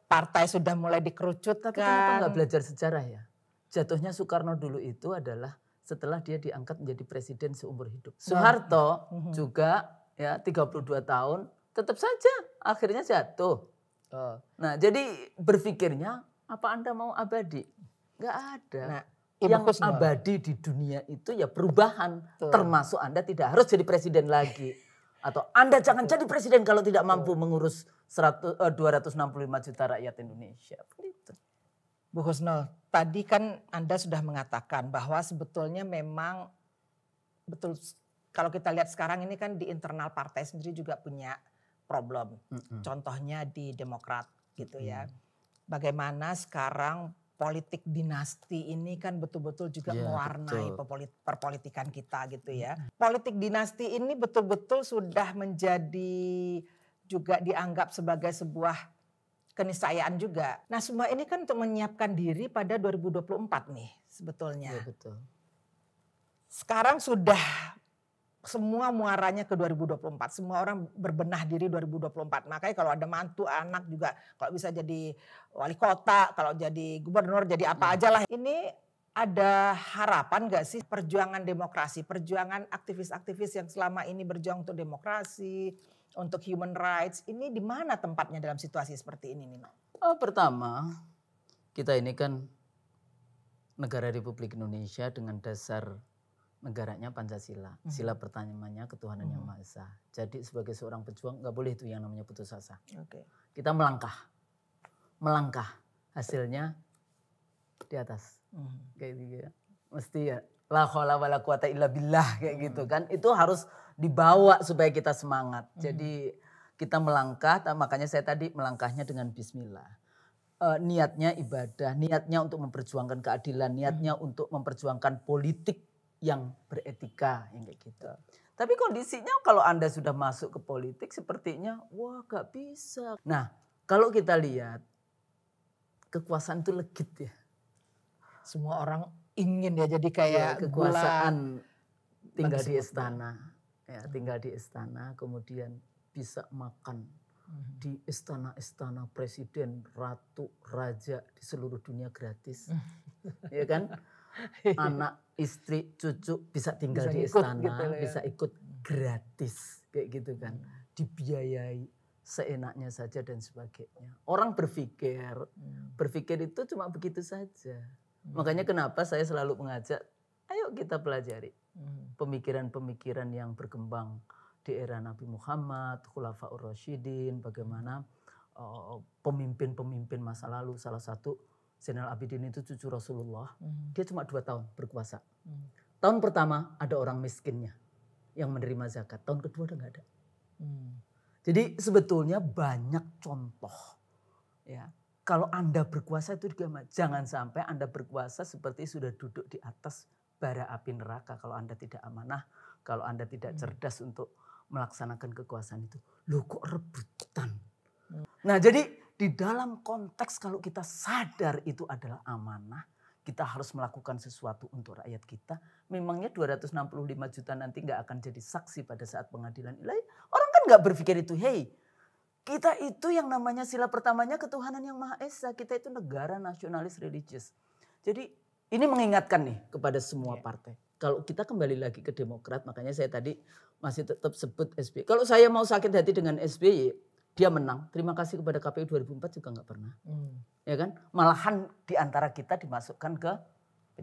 partai sudah mulai dikerucutkan. Tapi kenapa nggak belajar sejarah ya? Jatuhnya Soekarno dulu itu adalah setelah dia diangkat menjadi presiden seumur hidup. Soeharto juga ya 32 tahun tetap saja akhirnya jatuh. Nah, jadi berpikirnya apa Anda mau abadi? Nggak ada. Nah, yang abadi di dunia itu ya perubahan. Termasuk Anda tidak harus jadi presiden lagi. Atau Anda jangan jadi presiden kalau tidak mampu mengurus 265 juta rakyat Indonesia. Begitu. Bu Husnul, tadi kan Anda sudah mengatakan bahwa sebetulnya memang betul kalau kita lihat sekarang ini kan di internal partai sendiri juga punya problem. Contohnya di Demokrat gitu ya. Bagaimana sekarang politik dinasti ini kan betul-betul juga mewarnai perpolitikan kita gitu ya. Politik dinasti ini betul-betul sudah menjadi juga dianggap sebagai sebuah keniscayaan juga. Nah, semua ini kan untuk menyiapkan diri pada 2024 nih sebetulnya. Ya, betul. Sekarang sudah semua muaranya ke 2024. Semua orang berbenah diri 2024. Makanya kalau ada mantu, anak juga kalau bisa jadi wali kota, kalau jadi gubernur, jadi apa aja lah. Ini ada harapan gak sih perjuangan demokrasi, perjuangan aktivis-aktivis yang selama ini berjuang untuk demokrasi, untuk human rights. Ini di mana tempatnya dalam situasi seperti ini, Nino? Pertama, kita ini kan negara Republik Indonesia dengan dasar negaranya Pancasila. Sila pertamanya ketuhanan yang Maha Esa. Jadi sebagai seorang pejuang nggak boleh itu yang namanya putus asa. Kita melangkah, hasilnya di atas. Kayak gitu ya. Mesti ya la haula wala quwata illa billah kayak gitu kan. Itu harus dibawa supaya kita semangat. Jadi kita melangkah, makanya saya tadi melangkahnya dengan bismillah. Niatnya ibadah, niatnya untuk memperjuangkan keadilan, niatnya untuk memperjuangkan politik yang beretika, yang kayak gitu. Tapi kondisinya kalau Anda sudah masuk ke politik sepertinya, wah gak bisa. Nah kalau kita lihat, kekuasaan itu legit ya. Semua orang ingin ya jadi kayak kekuasaan tinggal di istana. Ya, tinggal di istana, kemudian bisa makan di istana-istana presiden, ratu, raja di seluruh dunia gratis. Ya kan? Anak, istri, cucu bisa tinggal di istana, gitu ya. Bisa ikut gratis kayak gitu kan. Dibiayai seenaknya saja dan sebagainya. Orang berpikir itu cuma begitu saja. Makanya kenapa saya selalu mengajak, ayo kita pelajari pemikiran-pemikiran yang berkembang di era Nabi Muhammad, Khulafaur Rasyidin, bagaimana pemimpin-pemimpin masa lalu. Salah satu Zainal Abidin itu cucu Rasulullah, dia cuma 2 tahun berkuasa. Tahun pertama ada orang miskinnya yang menerima zakat, tahun kedua udah gak ada. Jadi sebetulnya banyak contoh ya. Kalau Anda berkuasa itu juga jangan sampai Anda berkuasa seperti sudah duduk di atas bara api neraka. Kalau Anda tidak amanah, kalau Anda tidak cerdas untuk melaksanakan kekuasaan itu. Loh kok rebutan? Nah jadi di dalam konteks kalau kita sadar itu adalah amanah, kita harus melakukan sesuatu untuk rakyat kita. Memangnya 265 juta nanti gak akan jadi saksi pada saat pengadilan ilahi. Orang kan gak berpikir itu, hey kita itu yang namanya sila pertamanya ketuhanan yang Maha Esa. Kita itu negara nasionalis religius. Jadi ini mengingatkan nih kepada semua partai. Kalau kita kembali lagi ke Demokrat, makanya saya tadi masih tetap sebut SBY. Kalau saya mau sakit hati dengan SBY, dia menang. Terima kasih kepada KPU 2004 juga gak pernah. Ya kan? Malahan diantara kita dimasukkan ke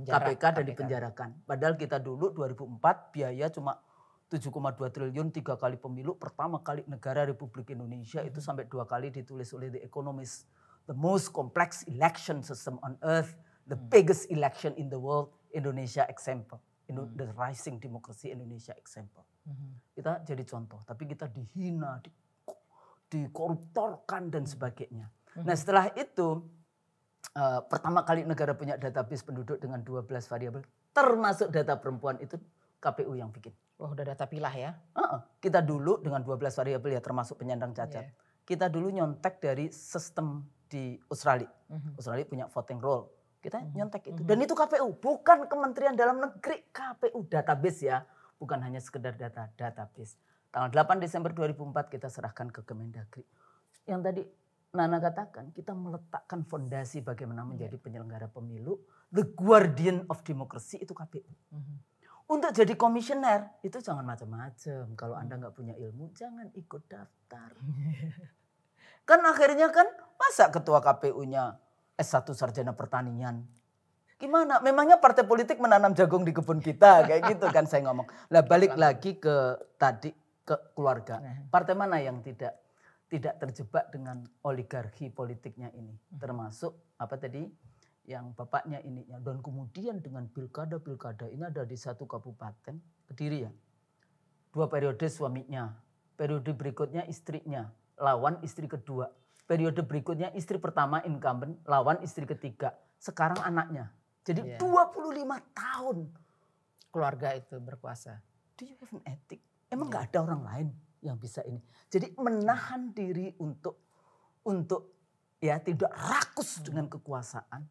KPK dan dipenjarakan. Padahal kita dulu 2004 biaya cuma 7,2 triliun 3 kali pemilu. Pertama kali negara Republik Indonesia itu sampai 2 kali ditulis oleh The Economist. The most complex election system on earth. The biggest election in the world. Indonesia example. The rising democracy Indonesia example. Kita jadi contoh. Tapi kita dihina, dikoruptorkan dan sebagainya. Nah setelah itu pertama kali negara punya database penduduk dengan 12 variabel. Termasuk data perempuan itu KPU yang bikin. Wah udah data pilah ya? Kita dulu dengan 12 variabel ya termasuk penyandang cacat. Kita dulu nyontek dari sistem di Australia. Australia punya voting roll. Kita nyontek itu. Dan itu KPU, bukan Kementerian Dalam Negeri. KPU database ya. Bukan hanya sekedar database. Tanggal 8 Desember 2004 kita serahkan ke Kemendagri. Yang tadi Nana katakan kita meletakkan fondasi bagaimana menjadi penyelenggara pemilu. The guardian of democracy itu KPU. Untuk jadi komisioner itu jangan macam-macam. Kalau Anda nggak punya ilmu jangan ikut daftar. Kan akhirnya kan masa ketua KPU-nya S1 sarjana pertanian. Gimana? Memangnya partai politik menanam jagung di kebun kita kayak gitu kan saya ngomong. Lah balik lagi ke tadi ke keluarga. Partai mana yang tidak terjebak dengan oligarki politiknya ini? Termasuk apa tadi? Yang bapaknya ininya. Dan kemudian dengan pilkada ini ada di satu kabupaten, Kediri ya. 2 periode suaminya. Periode berikutnya istrinya. Lawan istri kedua. Periode berikutnya istri pertama incumbent. Lawan istri ketiga. Sekarang anaknya. Jadi 25 tahun. Keluarga itu berkuasa. Do you have an ethic? Emang gak ada orang lain yang bisa ini. Jadi menahan diri untuk ya tidak rakus dengan kekuasaan.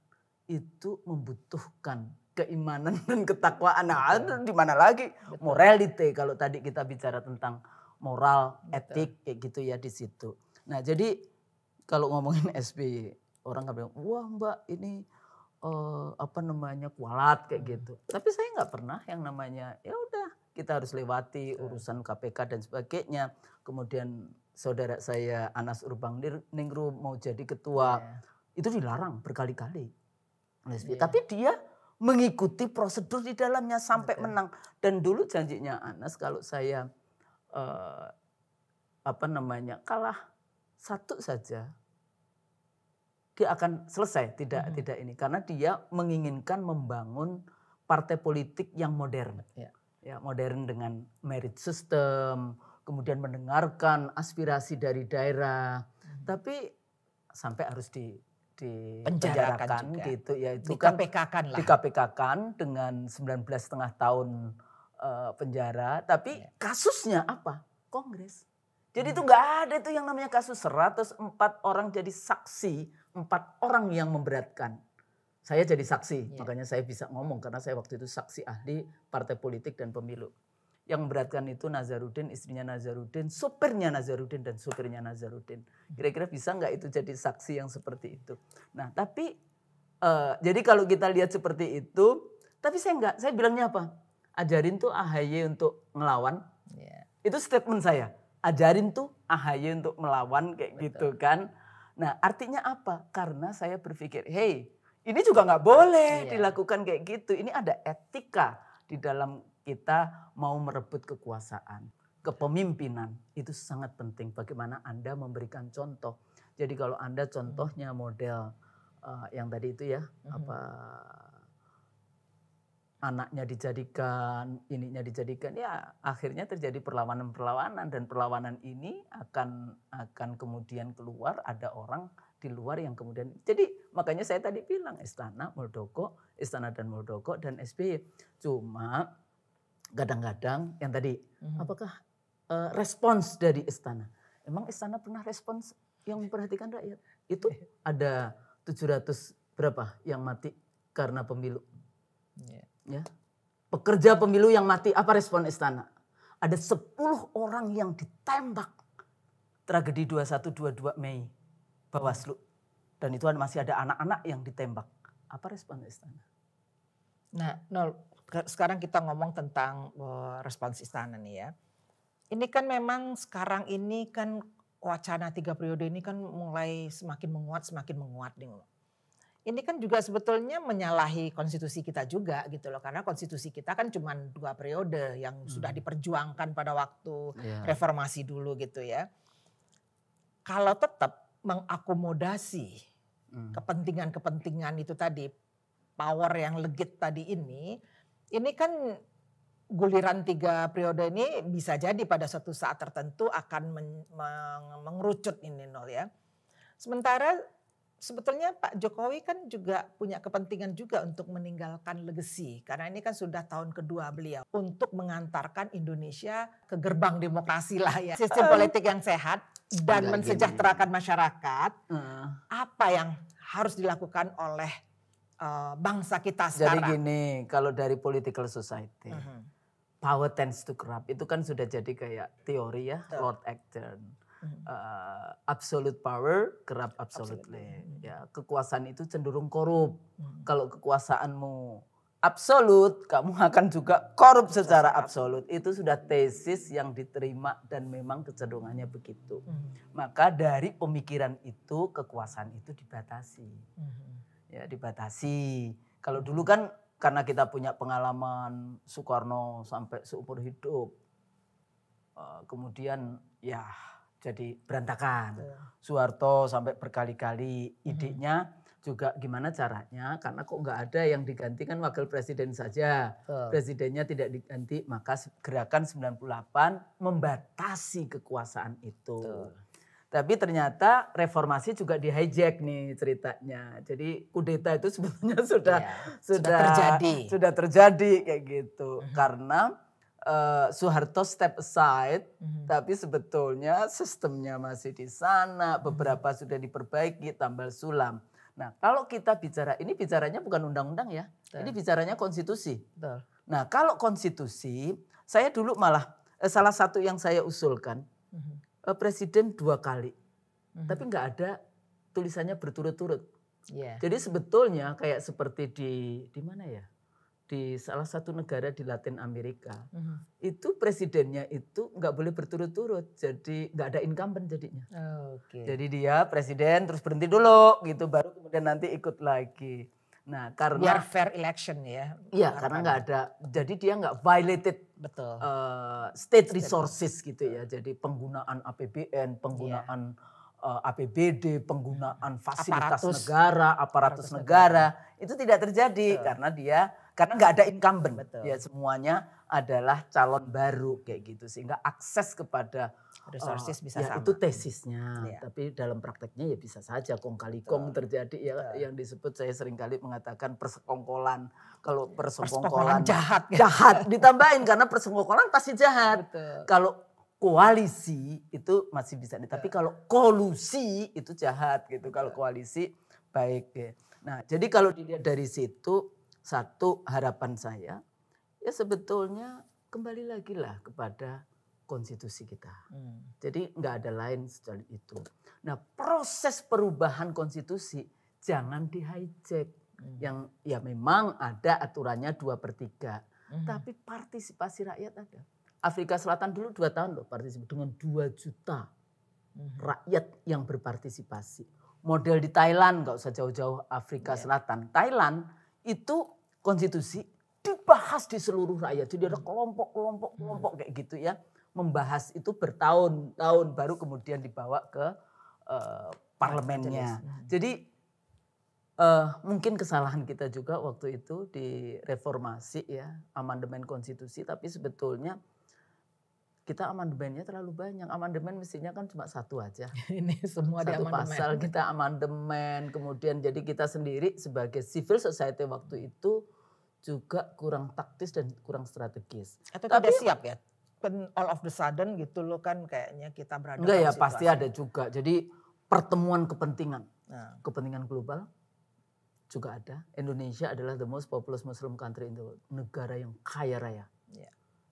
Itu membutuhkan keimanan dan ketakwaan. Nah, di mana lagi morality kalau tadi kita bicara tentang moral, etik kayak gitu ya di situ. Nah, jadi kalau ngomongin SBY, orang kan bilang, "Wah, Mbak, ini kualat kayak gitu." Tapi saya nggak pernah yang namanya ya udah kita harus lewati urusan KPK dan sebagainya. Kemudian saudara saya Anas Urbaningrum mau jadi ketua, itu dilarang berkali-kali. Tapi dia mengikuti prosedur di dalamnya sampai menang. Dan dulu janjinya Anas kalau saya kalah 1 saja, dia akan selesai. Tidak ini karena dia menginginkan membangun partai politik yang modern. Ya, modern dengan merit system, kemudian mendengarkan aspirasi dari daerah, tapi sampai harus dipenjarakan gitu ya, itu di kan KPK-kan lah. di KPK-kan dengan 19,5 tahun penjara, tapi kasusnya apa? Kongres. Jadi itu nggak ada itu yang namanya kasus 104 orang jadi saksi, 4 orang yang memberatkan. Saya jadi saksi, makanya saya bisa ngomong karena saya waktu itu saksi ahli partai politik dan pemilu. Yang memberatkan itu Nazarudin, istrinya Nazarudin, supirnya Nazarudin dan supirnya Nazarudin. Kira-kira bisa nggak itu jadi saksi yang seperti itu? Nah tapi jadi kalau kita lihat seperti itu, tapi saya enggak, saya bilangnya apa? Ajarin tuh AHY untuk ngelawan. Itu statement saya. Ajarin tuh AHY untuk melawan kayak gitu kan. Nah artinya apa? Karena saya berpikir, hey ini juga nggak boleh dilakukan kayak gitu. Ini ada etika di dalam kita mau merebut kekuasaan. Kepemimpinan itu sangat penting. Bagaimana Anda memberikan contoh. Jadi kalau Anda contohnya model yang tadi itu ya, anaknya dijadikan, ininya dijadikan, ya akhirnya terjadi perlawanan-perlawanan dan perlawanan ini akan kemudian keluar ada orang di luar yang kemudian, jadi makanya saya tadi bilang Istana dan Muldoko dan SBY. Cuma kadang-kadang yang tadi, apakah respons dari Istana? Emang Istana pernah respons yang memperhatikan rakyat? Itu ada 700 berapa yang mati karena pemilu. Ya. Pekerja pemilu yang mati, apa respon Istana? Ada 10 orang yang ditembak. Tragedi 21-22 Mei. Bawaslu. Dan itu masih ada anak-anak yang ditembak. Apa respon Istana? Nah, sekarang kita ngomong tentang respons Istana nih ya. Ini kan memang sekarang ini kan wacana 3 periode ini kan mulai semakin menguat nih. Ini kan juga sebetulnya menyalahi konstitusi kita juga gitu loh. Karena konstitusi kita kan cuma 2 periode yang sudah diperjuangkan pada waktu reformasi dulu gitu ya. Kalau tetap mengakomodasi kepentingan-kepentingan itu tadi, power yang legit tadi ini kan guliran 3 periode ini bisa jadi pada suatu saat tertentu akan mengerucut ini Nol ya. Sementara sebetulnya Pak Jokowi kan juga punya kepentingan juga untuk meninggalkan legacy. Karena ini kan sudah tahun kedua beliau untuk mengantarkan Indonesia ke gerbang demokrasi lah ya. Sistem politik yang sehat dan mensejahterakan masyarakat. Apa yang harus dilakukan oleh bangsa kita sekarang? Jadi gini, kalau dari political society, power tends to corrupt. Itu kan sudah jadi kayak teori ya, Lord Acton. Absolute power corrupt absolutely. Ya, kekuasaan itu cenderung korup. Kalau kekuasaanmu absolut, kamu akan juga korup secara absolut. Itu sudah tesis yang diterima dan memang kecenderungannya begitu. Maka dari pemikiran itu kekuasaan itu dibatasi. Ya, dibatasi. Kalau dulu kan karena kita punya pengalaman Soekarno sampai seumur hidup. Kemudian ya jadi berantakan. Soeharto sampai berkali-kali, idenya juga gimana caranya, karena kok nggak ada yang digantikan wakil presiden saja. Presidennya tidak diganti, maka gerakan 98 membatasi kekuasaan itu. Tapi ternyata reformasi juga di hijack nih ceritanya. Jadi kudeta itu sebetulnya sudah terjadi kayak gitu. Karena Soeharto step aside, tapi sebetulnya sistemnya masih di sana, beberapa sudah diperbaiki, tambal sulam. Nah kalau kita bicara, ini bicaranya bukan undang-undang ya, ini bicaranya konstitusi. Nah kalau konstitusi, saya dulu malah salah satu yang saya usulkan, presiden 2 kali, tapi nggak ada tulisannya berturut-turut. Jadi sebetulnya kayak seperti di mana ya? Di salah satu negara di Latin Amerika, itu presidennya itu nggak boleh berturut-turut, jadi nggak ada incumbent jadinya. Jadi dia presiden terus berhenti dulu gitu, baru kemudian nanti ikut lagi. Nah karena biar fair election ya. Iya karena nggak ada, jadi dia nggak violated state resources gitu ya. Jadi penggunaan APBN, penggunaan APBD, penggunaan fasilitas Aparatus. negara, aparatus negara, itu tidak terjadi karena nggak ada incumbent. Betul. Ya semuanya adalah calon baru kayak gitu, sehingga akses kepada Resources bisa ya sama. itu tesisnya, Iya. tapi dalam prakteknya ya bisa saja kong kali kong terjadi ya, yang disebut saya seringkali mengatakan persekongkolan. Kalau persekongkolan jahat. jahat ditambahin karena persekongkolan pasti jahat. Betul. Kalau koalisi itu masih bisa, tapi kalau kolusi itu jahat gitu. Kalau koalisi baik. Nah, jadi kalau dilihat dari situ, satu harapan saya ya sebetulnya kembali lagi lah kepada konstitusi kita. Jadi nggak ada lain selain itu. Nah, proses perubahan konstitusi jangan di-hijack. Yang ya memang ada aturannya 2/3. Tapi partisipasi rakyat ada. Afrika Selatan dulu 2 tahun loh partisipasi dengan 2 juta rakyat yang berpartisipasi. Model di Thailand, nggak usah jauh-jauh Afrika Selatan. Thailand itu konstitusi dibahas di seluruh rakyat. Jadi ada kelompok kayak gitu ya. Membahas itu bertahun-tahun baru kemudian dibawa ke parlemennya. Jadi mungkin kesalahan kita juga waktu itu di reformasi ya, amandemen konstitusi, tapi sebetulnya kita amandemennya terlalu banyak. Amandemen mestinya kan cuma satu aja. Ini semua Satu pasal kita amandemen. Kemudian jadi kita sendiri sebagai civil society waktu itu juga kurang taktis dan kurang strategis. Atau tidak siap ya? All of the sudden gitu loh kan kayaknya kita berada enggak ya pasti ada juga. Jadi pertemuan kepentingan. Kepentingan global juga ada. Indonesia adalah the most populous Muslim country in the world. Negara yang kaya raya.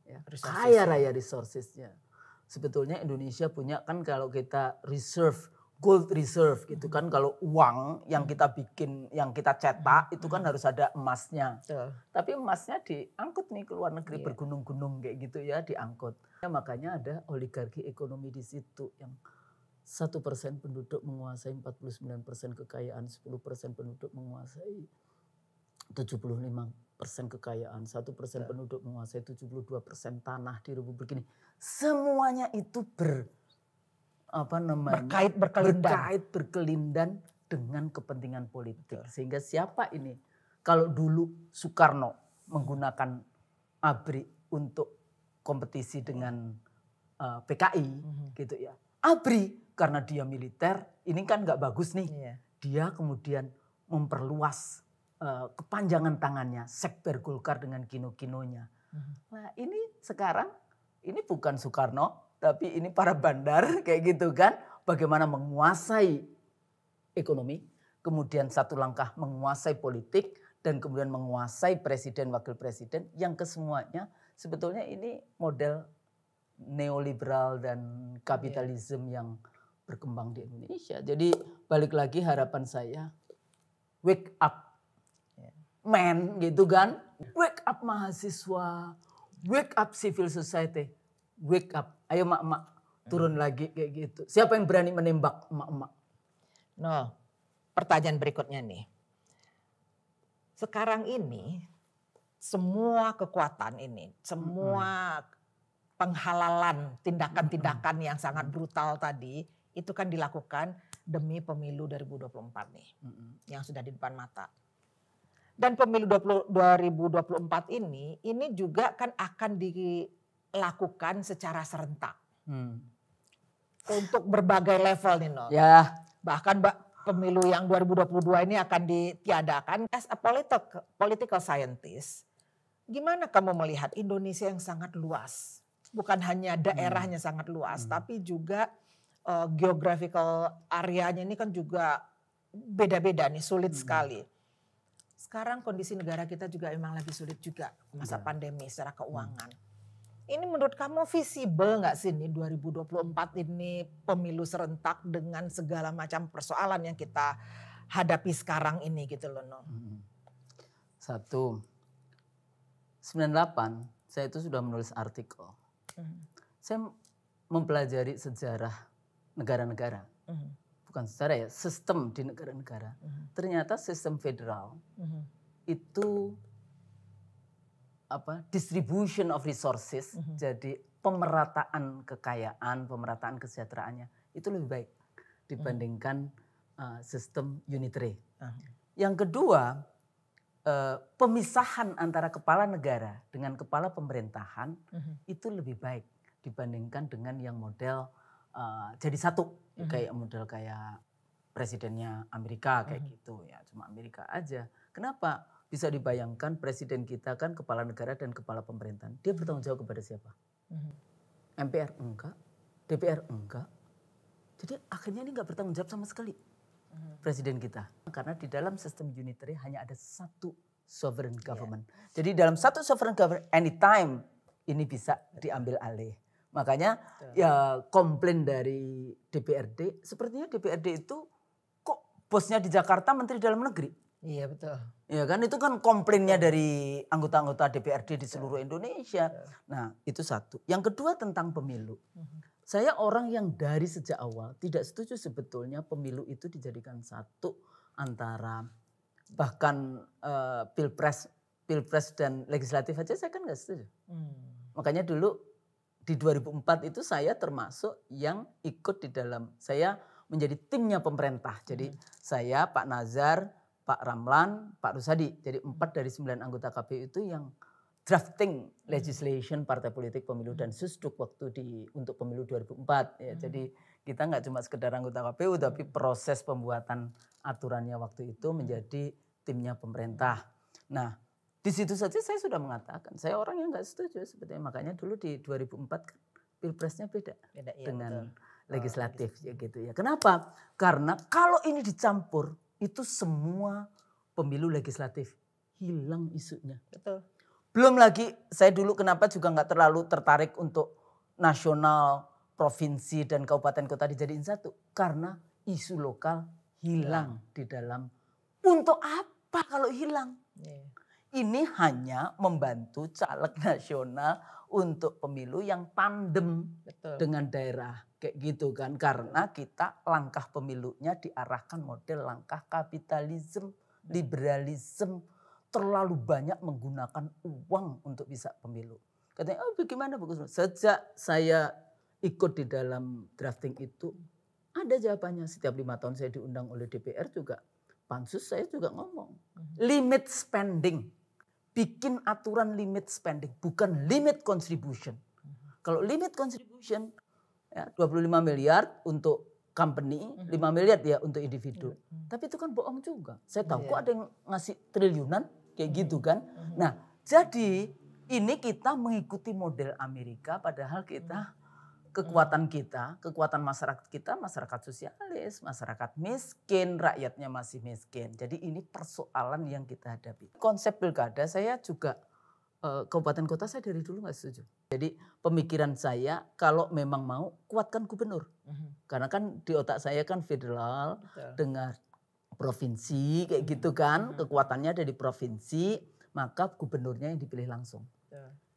Ya, kaya raya resourcesnya. Sebetulnya Indonesia punya kan kalau kita reserve, gold reserve gitu kan. Kalau uang yang kita bikin, yang kita cetak itu kan harus ada emasnya. Tapi emasnya diangkut nih ke luar negeri bergunung-gunung kayak gitu ya diangkut. Ya, makanya ada oligarki ekonomi di situ yang 1% penduduk menguasai 49% kekayaan, 10% penduduk menguasai 75% kekayaan, 1% penduduk menguasai 72% tanah di Republik ini. Semuanya itu berkait berkelindan dengan kepentingan politik. Sehingga siapa ini? Kalau dulu Soekarno menggunakan ABRI untuk kompetisi dengan PKI gitu ya. ABRI karena dia militer, ini kan nggak bagus nih. Dia kemudian memperluas kepanjangan tangannya, sekber Golkar dengan kino-kinonya. Nah ini sekarang, ini bukan Soekarno, tapi ini para bandar kayak gitu kan. Bagaimana menguasai ekonomi, kemudian satu langkah menguasai politik, dan kemudian menguasai presiden, wakil presiden, yang kesemuanya sebetulnya ini model neoliberal dan kapitalisme yang berkembang di Indonesia. Jadi balik lagi harapan saya, wake up men gitu kan, wake up mahasiswa, wake up civil society, wake up. Ayo emak-emak turun lagi kayak gitu. Siapa yang berani menembak emak-emak? No, pertanyaan berikutnya nih. Sekarang ini semua kekuatan ini, semua penghalalan tindakan-tindakan yang sangat brutal tadi itu kan dilakukan demi pemilu 2024 nih, yang sudah di depan mata. Dan pemilu 2024 ini juga kan akan dilakukan secara serentak. Untuk berbagai level nih Nol. Ya. Bahkan pemilu yang 2022 ini akan ditiadakan. As a political scientist, gimana kamu melihat Indonesia yang sangat luas? Bukan hanya daerahnya sangat luas, tapi juga geographical areanya ini kan juga beda-beda nih, sulit sekali. Sekarang kondisi negara kita juga memang lagi sulit juga masa pandemi secara keuangan. Ini menurut kamu visible nggak sih nih 2024 ini pemilu serentak dengan segala macam persoalan yang kita hadapi sekarang ini gitu loh No? 98 saya itu sudah menulis artikel. Saya mempelajari sejarah negara-negara. Bukan sejarah ya, sistem di negara-negara. Ternyata sistem federal itu distribution of resources, jadi pemerataan kekayaan, pemerataan kesejahteraannya itu lebih baik dibandingkan sistem unitary. Ah. Yang kedua, pemisahan antara kepala negara dengan kepala pemerintahan itu lebih baik dibandingkan dengan yang model jadi satu, kayak model kayak presidennya Amerika kayak gitu ya, cuma Amerika aja. Kenapa? Bisa dibayangkan presiden kita kan kepala negara dan kepala pemerintahan, dia bertanggung jawab kepada siapa? MPR enggak, DPR enggak. Jadi akhirnya ini enggak bertanggung jawab sama sekali presiden kita. Karena di dalam sistem unitary hanya ada satu sovereign government. Jadi dalam satu sovereign government anytime ini bisa diambil alih. Makanya ya komplain dari DPRD, sepertinya DPRD itu kok bosnya di Jakarta Menteri Dalam Negeri. Iya betul. Ya kan itu kan komplainnya dari anggota-anggota DPRD di seluruh Indonesia. Nah itu satu. Yang kedua tentang pemilu. Saya orang yang dari sejak awal tidak setuju sebetulnya pemilu itu dijadikan satu antara bahkan pilpres dan legislatif aja saya kan nggak setuju. Makanya dulu di 2004 itu saya termasuk yang ikut di dalam, saya menjadi timnya pemerintah. Jadi saya, Pak Nazar, Pak Ramlan, Pak Rusadi. Jadi 4 dari 9 anggota KPU itu yang drafting legislation partai politik pemilu dan susduk waktu untuk pemilu 2004. Ya, jadi kita nggak cuma sekedar anggota KPU tapi proses pembuatan aturannya waktu itu menjadi timnya pemerintah. Nah di situ saja saya sudah mengatakan saya orang yang nggak setuju sebetulnya. Makanya dulu di 2004 kan pilpresnya beda ya, dengan legislatif ya gitu ya. Kenapa? Karena kalau ini dicampur itu semua pemilu legislatif hilang isunya. Betul. Belum lagi saya dulu kenapa juga nggak terlalu tertarik untuk nasional, provinsi dan kabupaten kota dijadiin satu. Karena isu lokal hilang di dalam. Untuk apa kalau hilang? Ini hanya membantu caleg nasional untuk pemilu yang tandem dengan daerah. Kayak gitu kan. Karena kita langkah pemilunya diarahkan model langkah kapitalisme, liberalisme. Terlalu banyak menggunakan uang untuk bisa pemilu. Katanya, oh bagaimana bagus. Sejak saya ikut di dalam drafting itu, ada jawabannya. Setiap 5 tahun saya diundang oleh DPR juga. Pansus saya juga ngomong. Limit spending. Bikin aturan limit spending. Bukan limit contribution. Kalau limit contribution, ya 25 miliar untuk company, 5 miliar ya untuk individu. Tapi itu kan bohong juga. Saya tahu kok ada yang ngasih triliunan. Kayak gitu kan. Nah jadi ini kita mengikuti model Amerika padahal kita kekuatan masyarakat kita masyarakat sosialis, masyarakat miskin, rakyatnya masih miskin. Jadi ini persoalan yang kita hadapi. Konsep pilkada saya juga kabupaten kota saya dari dulu nggak setuju. Jadi pemikiran saya kalau memang mau kuatkan gubernur. Karena kan di otak saya kan federal dengan provinsi kayak gitu kan, kekuatannya ada di provinsi, maka gubernurnya yang dipilih langsung.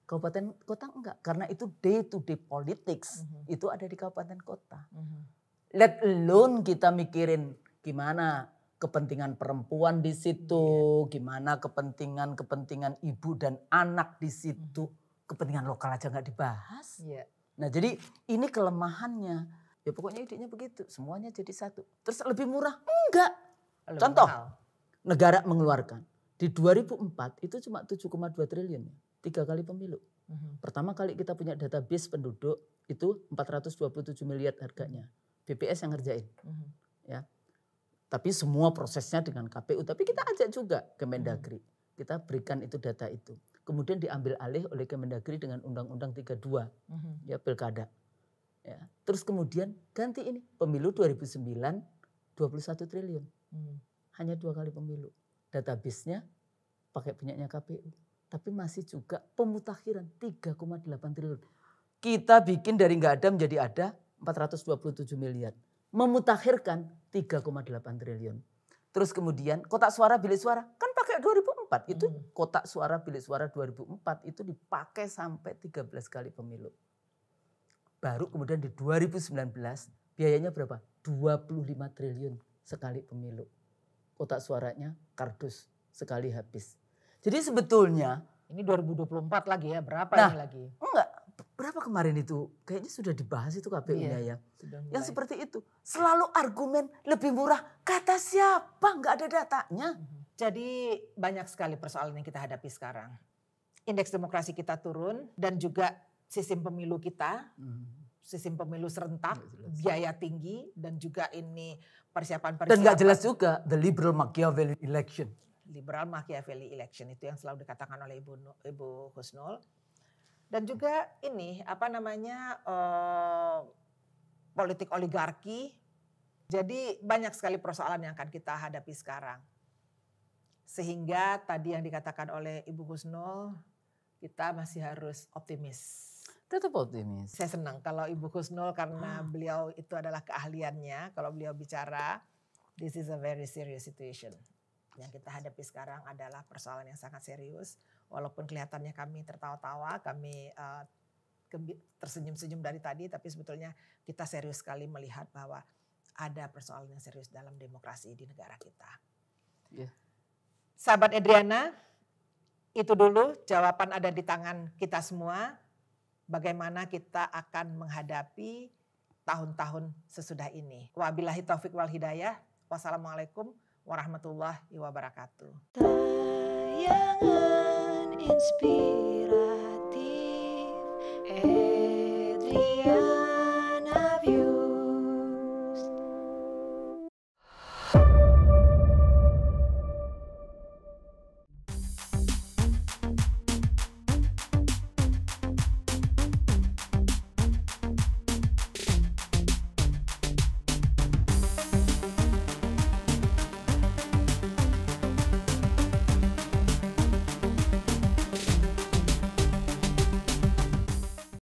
Kabupaten kota enggak, karena itu day to day politics, itu ada di kabupaten kota. Let alone kita mikirin gimana kepentingan perempuan di situ, gimana kepentingan ibu dan anak di situ, kepentingan lokal aja nggak dibahas. Nah jadi ini kelemahannya, ya pokoknya idenya begitu, semuanya jadi satu. Terus lebih murah? Enggak. Contoh, negara mengeluarkan di 2004 itu cuma 7,2 triliun, 3 kali pemilu. Pertama kali kita punya database penduduk itu 427 miliar harganya. BPS yang ngerjain. Ya. Tapi semua prosesnya dengan KPU, tapi kita ajak juga Kemendagri. Kita berikan itu data itu. Kemudian diambil alih oleh Kemendagri dengan Undang-Undang 32 ya pilkada. Ya. Terus kemudian ganti ini pemilu 2009 21 triliun. Hanya 2 kali pemilu. Database-nya pakai punyanya KPU. Tapi masih juga pemutakhiran 3,8 triliun. Kita bikin dari nggak ada menjadi ada 427 miliar. Memutakhirkan 3,8 triliun. Terus kemudian kotak suara bilik suara kan pakai 2004. Itu kotak suara bilik suara 2004 itu dipakai sampai 13 kali pemilu. Baru kemudian di 2019 biayanya berapa? 25 triliun sekali pemilu. Kotak suaranya kardus sekali habis. Jadi sebetulnya ini 2024 lagi ya, berapa ini lagi? Enggak, berapa kemarin itu? Kayaknya sudah dibahas itu KPU-nya ya. Sudah mulai. Yang seperti itu. Selalu argumen lebih murah. Kata siapa? Nggak ada datanya. Jadi banyak sekali persoalan yang kita hadapi sekarang. Indeks demokrasi kita turun dan juga sistem pemilu kita, sistem pemilu serentak, biaya tinggi dan juga ini persiapan. Dan nggak jelas juga the liberal Machiavelli election. Liberal Machiavelli election itu yang selalu dikatakan oleh Ibu Husnul. Dan juga ini politik oligarki. Jadi banyak sekali persoalan yang akan kita hadapi sekarang. Sehingga tadi yang dikatakan oleh Ibu Husnul, kita masih harus optimis. Tetap optimis. Saya senang kalau Ibu Husnul karena beliau itu adalah keahliannya. Kalau beliau bicara, this is a very serious situation. Yang kita hadapi sekarang adalah persoalan yang sangat serius. Walaupun kelihatannya kami tertawa-tawa, kami tersenyum-senyum dari tadi, tapi sebetulnya kita serius sekali melihat bahwa ada persoalan yang serius dalam demokrasi di negara kita. Yeah. Sahabat Edriana, itu dulu jawaban ada di tangan kita semua. Bagaimana kita akan menghadapi tahun-tahun sesudah ini. Wabillahi taufik wal hidayah. Wassalamualaikum warahmatullahi wabarakatuh. Tayangan inspiratif Edriana.